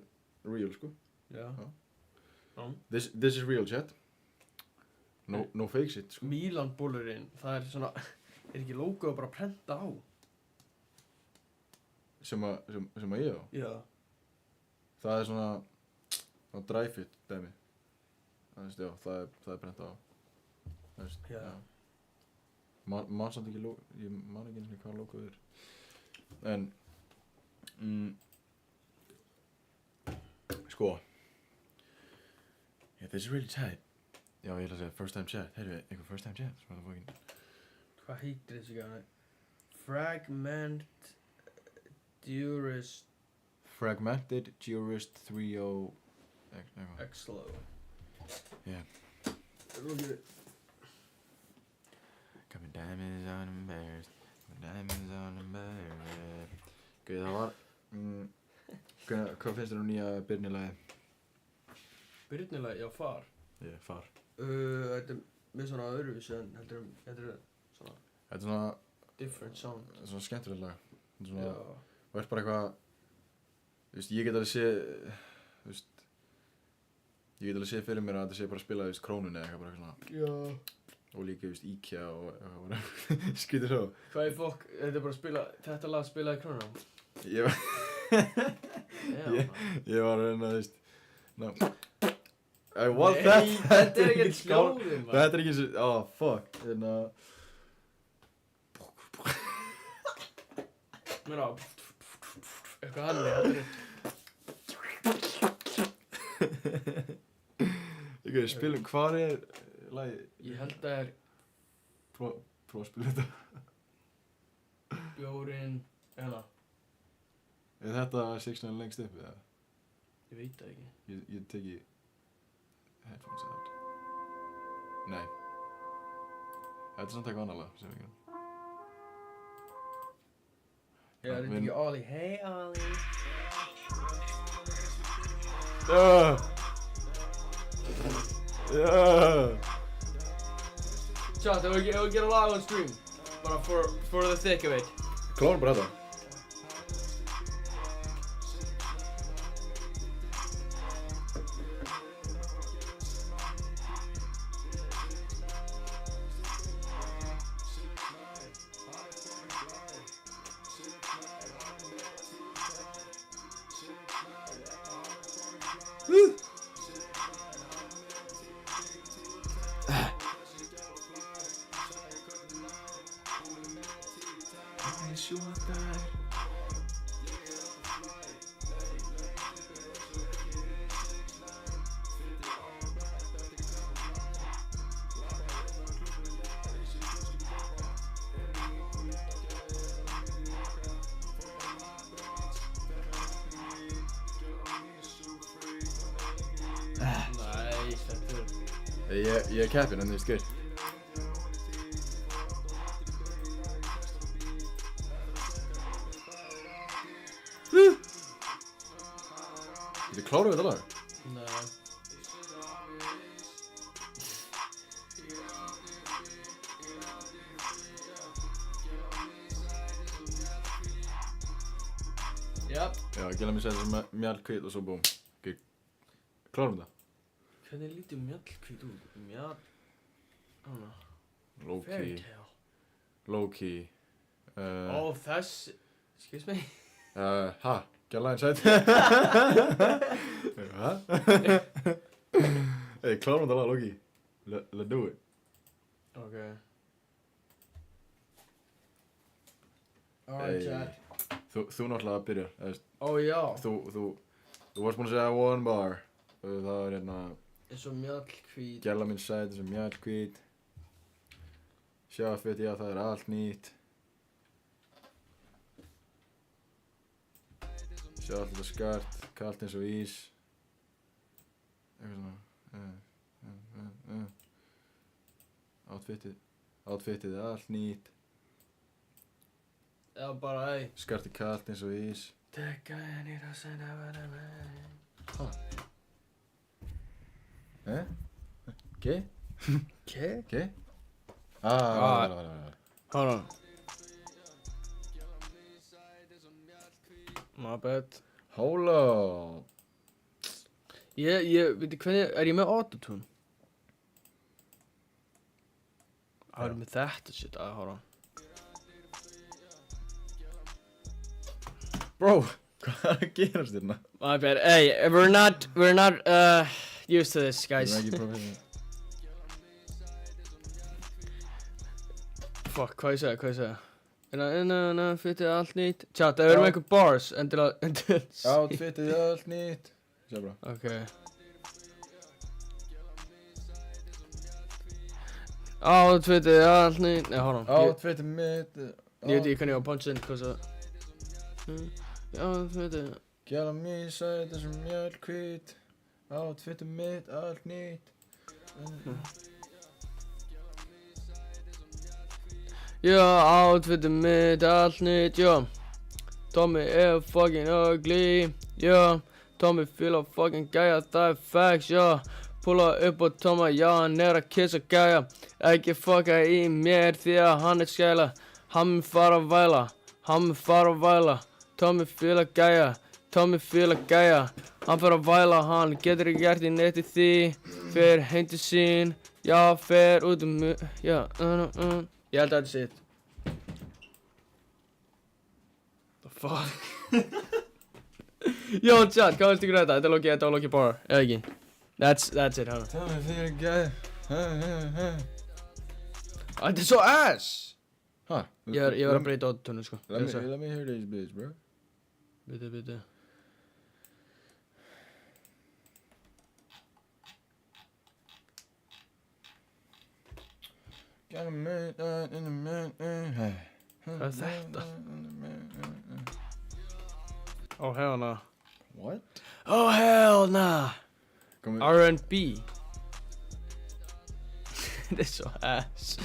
real, sko. Já. This is real, chat. No fake shit, sko. Milan bólurinn, það er svona... er ekki logoð bara að prenta á? Sem að ég á. Já. Það er svona dry fit dæmi. Já, það er brent á. Já. Man samt ekki ég man ekki einu sinni hvað logoð er. En sko. Yeah, this is really tight. Já, ég ætla að segja first time chat. Heyrðu, eitthvað first time chat. Hvað heitir þessi gæði? Fragmented Jurist 30 Exlo. Yeah. Loki. Coming diamonds on them bears. Diamonds on them bears. Gauð, það var... hvað finnst þér um nýja Birni-lagi? Byrnilega, já, far. Ég, far. Þetta er með svona öðruvísi en heldur svona Þetta er svona... different sound. Þetta er svona skemmtilegt lag. Þetta er svona... Já. Það er bara eitthvað... Þú veist, ég get alveg sé... Þú veist... Ég get alveg sé fyrir mér að þetta sé bara að spila, þú veist, Krónunni eða eitthvað bara eitthvað svona... Já. Og líka, þú veist, IKEA og eitthvað bara... Skýtir svo. Hvað er fokk, þetta er bara að spila, þetta lag spilaði Krónunum? Ég var... Ég var að reyna, þú veist... No. I want that! Nei, þetta er ekkert hljóðið, maður. Þetta er ekki svo... Oh, fuck. Mér á... Eitthvað hann þetta er... Ég spilum, hvað er lagið? Ég held að það er Prófa að spila þetta. bjórinn... Hérna. Er þetta 16 lengst upp eða? Ég veit það ekki. Ég teki headphones out. Nei. Þetta er samt eitthvað annar lag sem við gerum. Já, er þetta ekki Ollie? Hey, Ollie. Tja, það var ekki að gera lag on stream. Bara for the thick of it. Klárum bara þetta. Nice, þetta er... Ég er capping en það er skeitt. Þetta klárum við þetta lag? Nei. Jáp. Já, gæla mér segja þessum mjallkvít og svo búm. Ok, klárum við þetta? Hvernig lítið mjallkvít út? Mjall... Hana. Low-key. Fairytale. Low-key. Ó, þess... Excuse me? Ha? Gæla einn sætt? Ha? Hey, klárum þetta lag, low-key. Let's do it. Ok. Alright, chat. Þú náttúrulega byrjar, eða veist, Ó, já. þú varst búinn að segja one bar það var hérna Eins og mjallhvít. Gæla mín sagði þetta sem mjallhvít. Sjáfett, já það er allt nýtt. Sjá allt þetta skart, kalt eins og ís. Eitthvað svona. Outfitið er allt nýtt. Já, bara, ei. Skart er kalt eins og ís. Dekka en í rassin að vera með. Ke? Ke? Ke? Hold on. My bad. Hold up. Veitu hvernig, er ég með autotune? Það er með þetta shit, hold on. Bro, hvað gerast þérna? My bad, hey, we're not, used to this, guys. Ég er ekki professional. Fuck, hvað ég segja? Fytið allt nýtt. Chat, ef við erum einhver bars, endilega. Outfitið er allt nýtt. Sjá bara. Okay. Outfitið allt nýtt. Nei, hold on. Outfitið mitt. Ég veit ekki hvernig ég var punch in, hvað svo. Outfitið. Gæla mín sagði þetta sem mjallhvít. Outfitið mitt, allt nýtt. Já, outfitið mitt, allt nýtt, já. Tommy er fucking ugly, já. Tommy fíla fucking gæja, það er facts, já. Pulla upp á Tomma, já, hann er að kissa gæja. Ekki fucka í mér því að hann er skæla. Hann mun fara að væla. Tommy fíla gæja, hann fer að væla, hann getur ekki gert í neitt í því. Fer heim til sín, já, fer út já, Ég held að þetta sé it. The fuck? Yo, chat, hvað viltu græta? Þetta var Loki bar, eða ekki? That's it, hana. Tommy fyrir gæja. Þetta er svo ass! Ha? Ég var að breyta autotune, sko. Let me hear this bitch, bro. Bitte. Got a man in the man. Hvað er þetta? Oh hell nah. What? Oh hell nah. Kom R&B. Þetta er svo ass.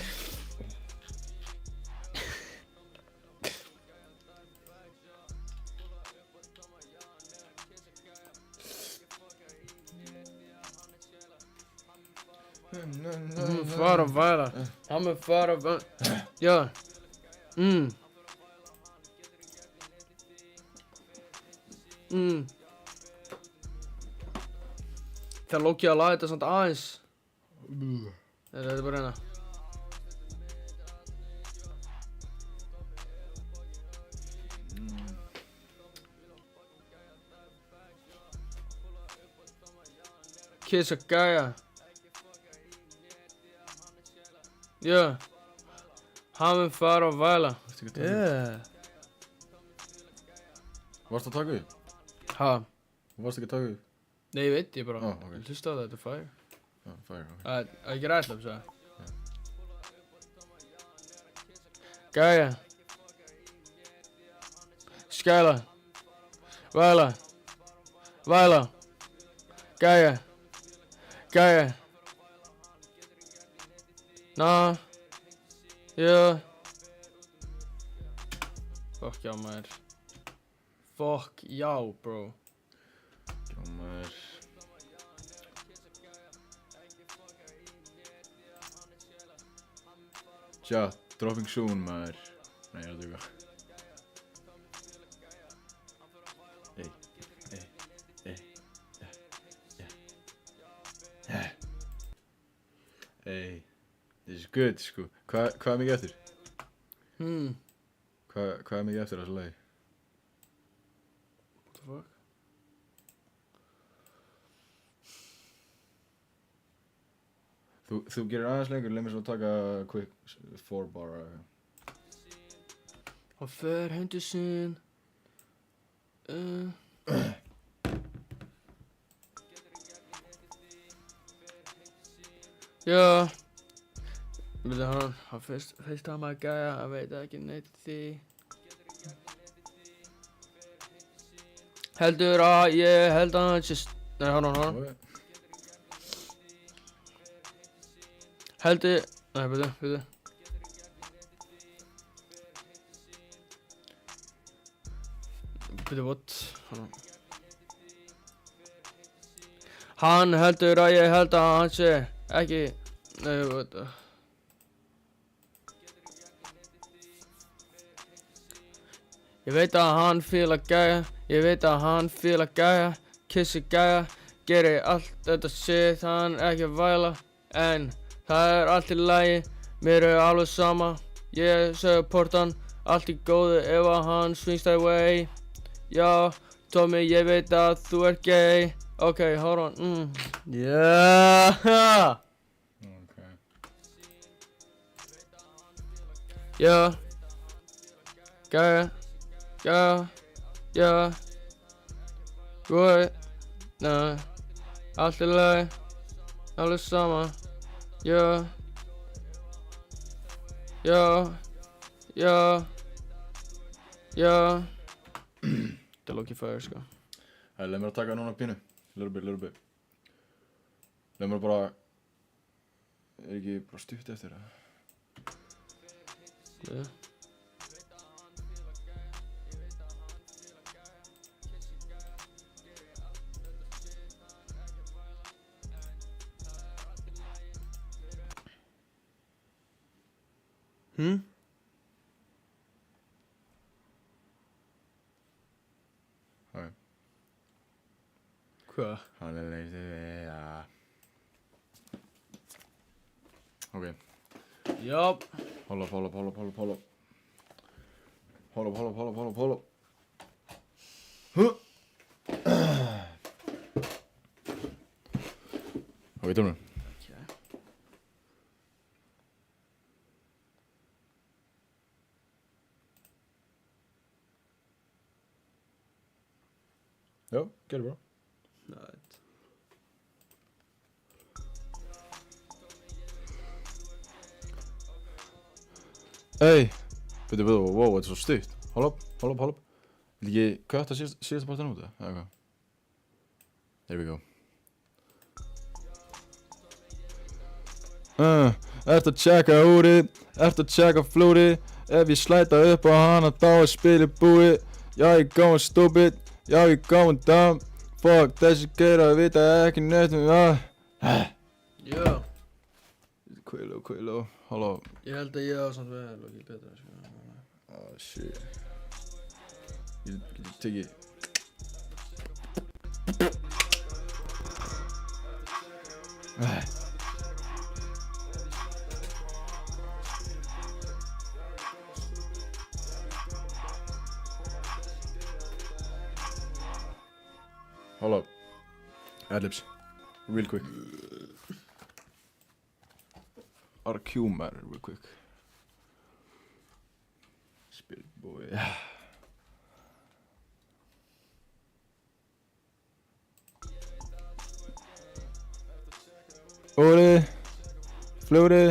Fara að væla. Hann mun fara að væla. Já. Það Loki að laga þetta samt aðeins. Þetta er bara hérna. Kissa gæja. Já. Hann mun fara að væla. Yeah. Varstu að taka upp? Ha? Varstu ekki að taka upp? Nei, ég veit, ég bara ok. hlusta á þetta, þetta er fire. Fire, ok. Að ekki ræðslega, sagði. Gæja. Skæla. Væla. Gæja. Nah. Já. Fuck já, maður. Fuck já, bro. Já, maður. Tja, dropping soon, maður. Nei, ég er að duga. Hey, this is good, sko. Hvað er mikið eftir? Hvað er mikið eftir þessu lagi? What the fuck? Þú gerir aðeins lengur, leið mér svo að taka quick 4 bar. Hann fer heim til sín. Já. Byrju, hann fyrst að maður gæja, hann veit ekki neitt því. Heldur að ég held að hann sé... Nei, hann. Ok. Heldur... Nei, byrju. Byrju, what? Hann heldur að ég held að hann sé ekki... Nei, what? Ég veit að hann fíla gæja, kissi gæja, gerir allt þetta shit, hann ekki að væla, en það allt í lagi, mér alveg sama, ég support hann, allt í góðu ef að hann swings that way, já, Tommy, ég veit að þú gay, ok, hold on, yeah, Ok. yeah, gæja, yeah, good, nah, allt í lagi, alveg sama, yeah, þetta lóki fæður, sko. Leið mér að taka núna pínu. Little bit. Leið mér bara... ekki bara stutt eftir það? Yeah. Ok. Hvað? Hann leysið við að... Ok. Jöp. Hold up. Hold up. Ok, tilbúin. Já, gerðu bara. Nætt. Hey, byrju, wow, þetta er svo stutt. Hold up. Vil ekki kötta síðasta partin út, eða hvað? There we go. Ertu að checka úrið, ertu að checka flúrið. Ef ég slæta upp á hana þá spilið búið. Já, ég going stupid, já, ég going dumb. Fuck, þessi gera vita ekki neitt Já. Quilo, halló. Ég held að ég á samt vel og ekki betra, sko. Oh shit. Ég teki. Hold up. Adlibs. Real quick. RQ matter real quick. Spirit boy. Orið, flórið,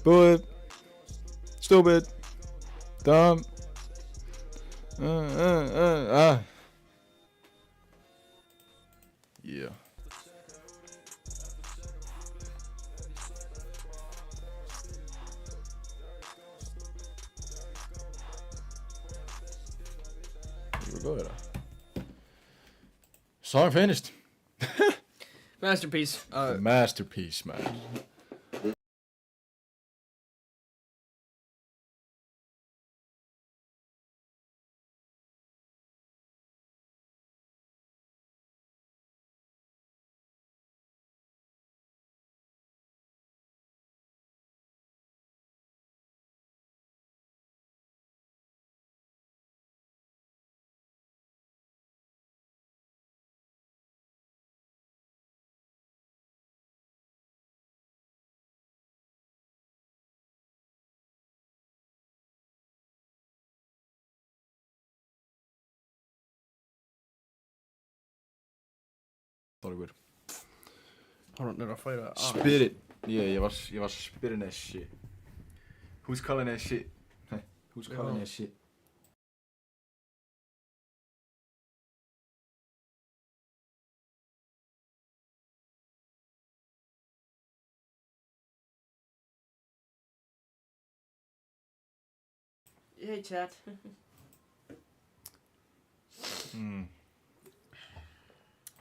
búið, stupid, dumb, Yeah. Here we go. Song finished. Masterpiece. Masterpiece, man. Þorgur. Hann er að færa Spirit. Yeah, ég var spitting that shit. Who's calling that shit? Who's calling that shit? Hey chat.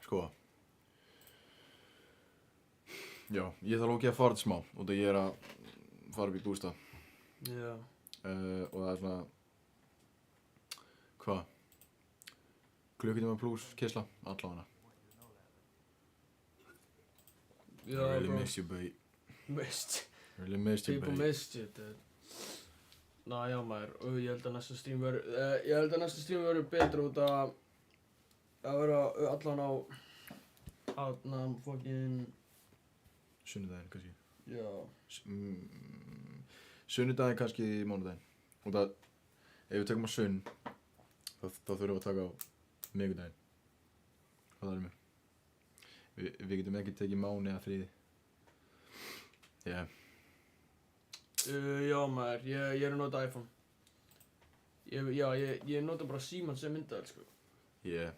Sko. Já, ég þarf ekki að fara þetta smá út af ég er að fara upp í bústað. Já. Og það er svona, hvað? Klukkutíma pluss kysla, allavega. Já, I really bro. miss you, babe. Really missed you, People babe. missed you, dude. Ná, já maður, og ég held að næsta stream verður betra út að vera allan á fucking, Sunnudaginn kannski. já. Sunnudaginn kannski mánudaginn. Og það, ef við tökum á sunn, þá þurfum við að taka á miðvikudaginn. Hvað það er mér? Við getum ekki tekið mánu eða þriði. Yeah. Já maður, ég er að nota iPhone. Ég nota bara símann sem myndaðal, sko. Yeah.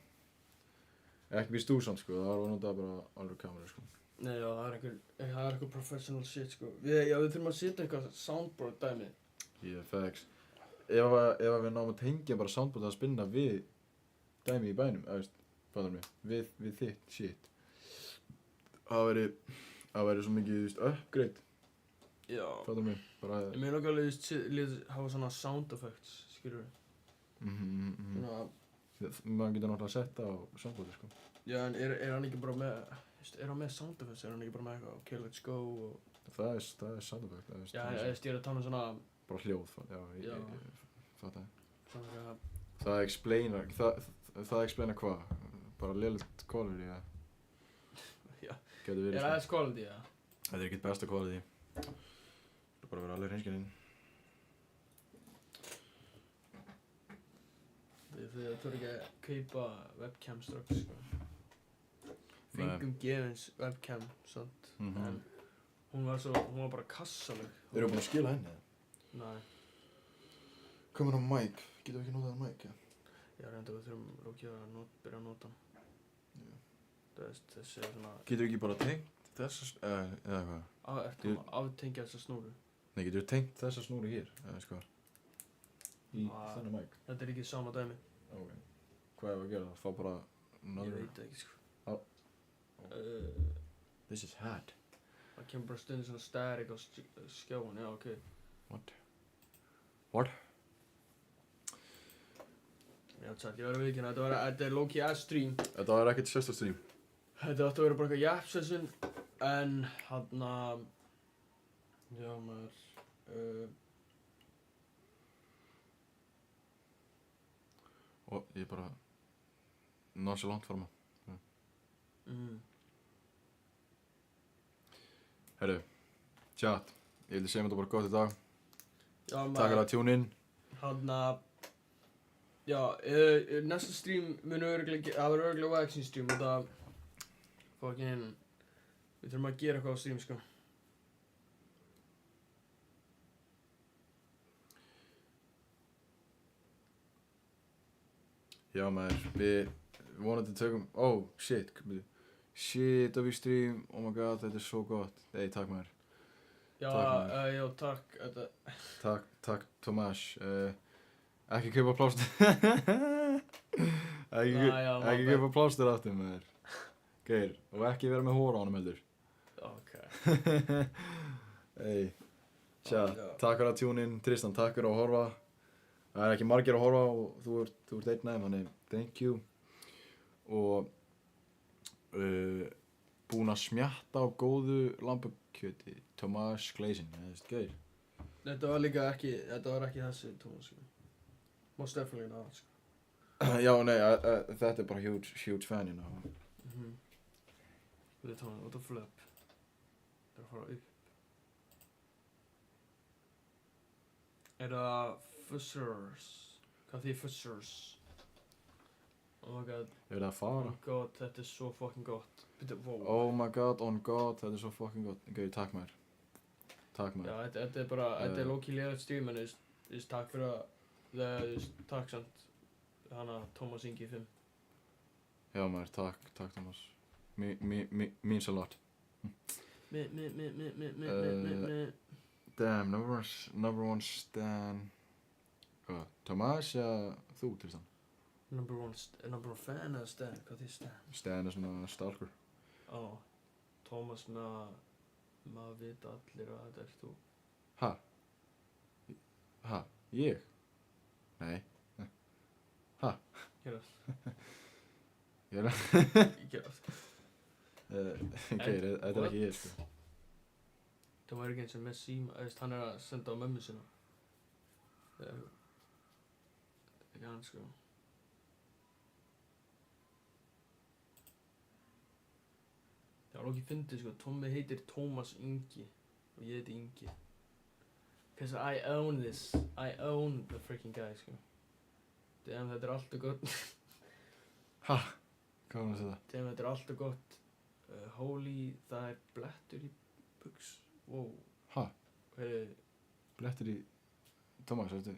Ekki býst þú samt, sko. Það var að nota bara alveg kameru, sko. Nei, já, það er eitthvað professional shit, sko. Við þurfum að setja eitthvað soundboard dæmi. Yeah, facts. Ef við náum að tengja bara soundboard að spinna við dæmi í bænum, fattar mig, við þitt shit. Það væri svo mikið, upgrade. Já. Fattar mig, bara... Ég meina ekki alveg hafa svona sound effects, skilur við. Svona... Maður getur náttúrulega að setja á soundboardi, sko. Já, en er hann ekki bara með, er hann með sound effects, er hann ekki bara með eitthvað, okay, let's go og... Það er sound effect, Já, ég er að tala um svona... Bara hljóð, ég fattar það. Svona eitthvað... Það explaina hvað? Bara lélitt quality, ja. Já. Getur verið, Er aðeins quality, ja? Þetta er ekkert besta quality. Það er bara að vera alveg hreinskilinn. Þið þurfum ekki að kaupa webcam strax, sko. Fengum gefins webcam, sant, en hún var bara kassaleg. Við erum búin að skila henni, eða? Nei. Komur á mic, getum við ekki notað mic, ja? Já, reynda við þurfum rókið að byrja að nota hann. Þessi er svona... Getur við ekki bara tengt þessa, eða hvað? Ertu að aftengja þessa snúru? Nei, getur við tengt þessa snúru hér, eða sko? Í þennan mic? Þetta er ekki sama dæmi. Ok. Hvað er að gera? Fá bara... Ég veit það ekki, sko. This is hot. Það kemur bara stundin svona static á skjáin, já, ok. What? Já, tjátt, ég verður að viðkynna, þetta er low-key ass stream. Þetta var ekkert sérsta stream. Þetta átti að vera bara eitthvað jap session, en hann já maður, Og ég bara... nonchalant fara maður. Herru, chat. Ég vildi segja mér þetta bara gott í dag. Já maður. Takk fyrir að tune in. Já, næsta stream það verður örugglega waxing stream og það fucking, við þurfum að gera eitthvað á stream, sko. Já maður, við vonandi tökum... Oh, shit. Shit, of í stream. Oh my god, þetta er svo gott. Hey, takk maður. Já, Takk, já, takk, þetta... Takk, Tomás. Ekki kaupa plástur. Ekki kaupa plástur aftur maður. Geir, og ekki vera með hóra á honum heldur. Ok. Hey, tja, Já. takk fyrir að tune in. Tristan, takk fyrir að horfa. Það er ekki margir að horfa og þú ert einn af þeim, þannig thank you. Og búinn að smjatta á góðu lambakjöti. Tomás Gleising, það veist, Geir. Þetta var ekki þessi tóma, sko. Most definitely not, sko. Já, nei, þetta er bara huge fan, you know. Við tóma, what the flip. Það er að fara upp. Er það fussers? Hvað þýðir fussers? Oh my god, Ég verði að fara. oh god, þetta er svo fucking gott. Bíddu, wow. Oh my god, on god, þetta er svo fucking gott. Gauði, takk maður. Takk Já, maður. þetta er bara, þetta er low-key lélægt stream, en þú veist, takk fyrir að, þú veist, takk samt, hana, Tómas Ingi 5. Já maður, takk Thomas. Means a lot. Damn, number one stan. Hvað, Thomas eða þú, Tristan? Number one fan eða stan, hvað þið stan? Stan er svona stalker. Ó, Tómas maður vita allir að þetta ert þú. Ha? Ha? Ég? Nei. Ha? Gerðu það. Ég er að... Gerðu það. Þetta er ekki ég, sko. Það var ekki eins og með síma, hann er að senda á mömmu sinna. Það er ekki hann, sko. Það var ekki fyndið, sko. Tommi heitir Tómas Ingi og ég heiti Ingi. Cause I own this. I own the freaking guy, sko. Damn, þetta er alltaf gott. Ha? Hvað var það? Damn, þetta er alltaf gott. Holy, það er blettur í buks. Wow. Ha? Heyrðu, Blettur í... Thomas, ertu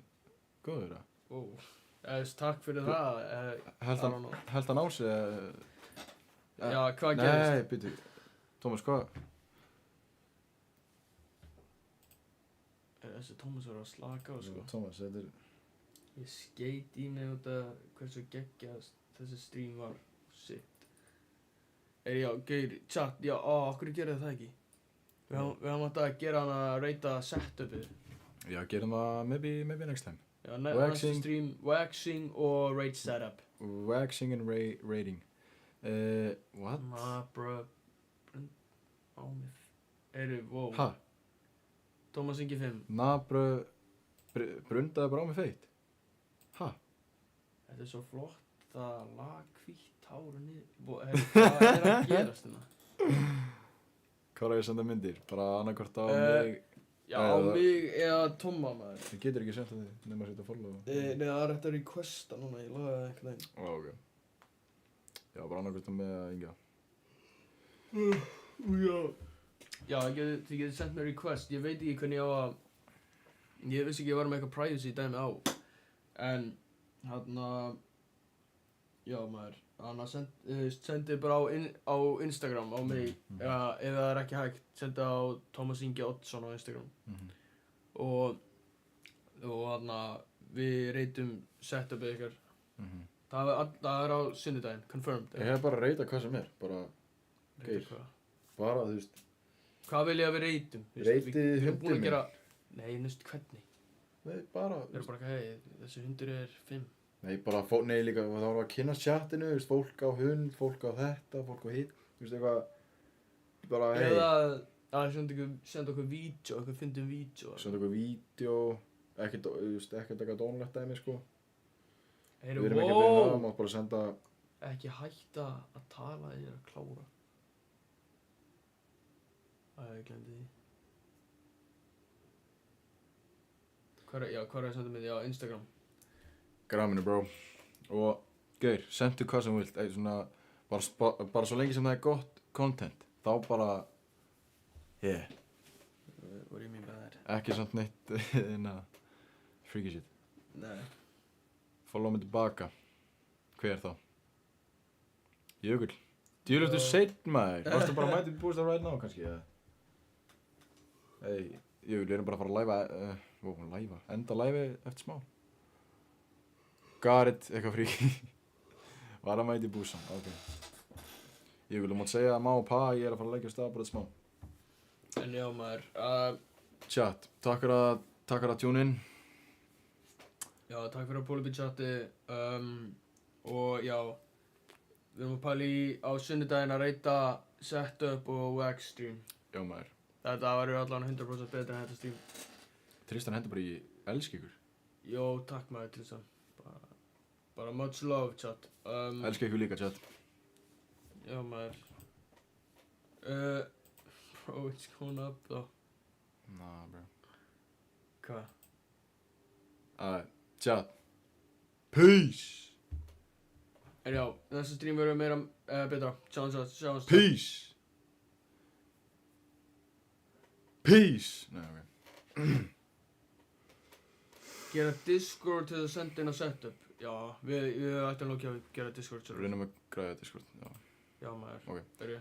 góður það? wow. Takk fyrir það. Held hann á sig Já, hvað gerðist? Nei, býtu. Thomas, hvað? Þessi Tómas var að slaka á, sko. Thomas, þetta er... Ég skeit í mig út af hversu geggjast þessi stream var. Shit. Já, gauður, chat, já, okkur gerði það ekki? Við hafum átt að gera hann að reyta setupið. Já, gerum það maybe next time. Já, næsta stream, waxing og rate setup. Waxing and rating. What? Nah, bruh. Á mig. Wow. Ha? Tómas Ingi 5. Brundaði bara á mig feitt? Ha? Þetta er svo flott, það lag hvítt háru niður. Hvað er að gerast hérna? Hvað er að senda myndir? Bara annarkvort á mig? Já, á mig eða Tomma, maður. Það getur ekki sendt það nema að setja follow. Nei, það er eftir að requesta núna, ég lagaði einhvern veginn. Ok. Já, bara annarkvort á mig eða Inga. Já, þið getur sendt mér request, ég veit ekki hvernig ég á að... Ég vissi ekki að ég var með eitthvað privacy dæmi á. En, já maður, sendi bara á Instagram á mig, ef það er ekki hægt, sendi á Tómas Ingi Oddsson á Instagram. Og við reytum setupið ykkar. Það er á sunnudaginn, confirmed. Ég hef bara reytað hvað sem er, bara geir. Bara, þú veist. Hvað vil ég að við reytum? Reytið hundinn minn. Nei, hvernig? Nei, bara. Við erum bara hei, þessi hundur er 5. Nei, bara, líka, það var að kynna chatinu, þú veist, fólk á hund, fólk á þetta, fólk á hitt, þú veist, eitthvað, bara, hei. Eða að senda okkur vídeo, okkur fyndum vídeo. Senda okkur vídeo, ekkert eitthvað dónlegt dæmi, sko. Heyru, Við erum ekki að byrja það, mátt bara senda... Ekki hætta að tala, ég er að klára. Ég glemdi því. Hvað er að senda mig því á Instagram? Graminu, bro. Og, gaur, sendu hvað sem þú vilt, svona, bara svo lengi sem það er gott content, þá bara, yeah. What do you mean by that? Ekki samt neitt, freaky shit. Nei. Follow mig tilbaka. Hver þá? Jökull. Djúleftu seitt, maður. Varstu bara að mæta í bústað right now, kannski, eða? Hey, Jökull, við erum bara að fara að læfa, enda læfi eftir smá. Got it, eitthvað freaky. Var að mæta í bústað, ok. Jökull, þú mátt segja að má og pa, ég er að fara að leggja af stað bara þetta smá. En já, maður, Chat, takk fyrir að tune in. Já, takk fyrir að púla upp í chati, og já, við erum að pæla í á sunnudaginn að reyta setup og wax stream. Já, maður. Þetta verður allan 100% betur en þetta stream. Tristan hendur bara í elsk ykkur. Jó, takk maður Tristan. Bara much love, chat. Elska ykkur líka, chat. Já, maður. Bro, it's going up, though. Nah, bro. Hvað? Chat. Peace! En já, þessi stream verður meira betra. Sjáumst. Peace! Peace! Nei, ok. Gera Discord til að senda inn á setup. Já, við ættum að gera Discord server. Reynum að græða Discord, já. Já maður. Ok. Byrju.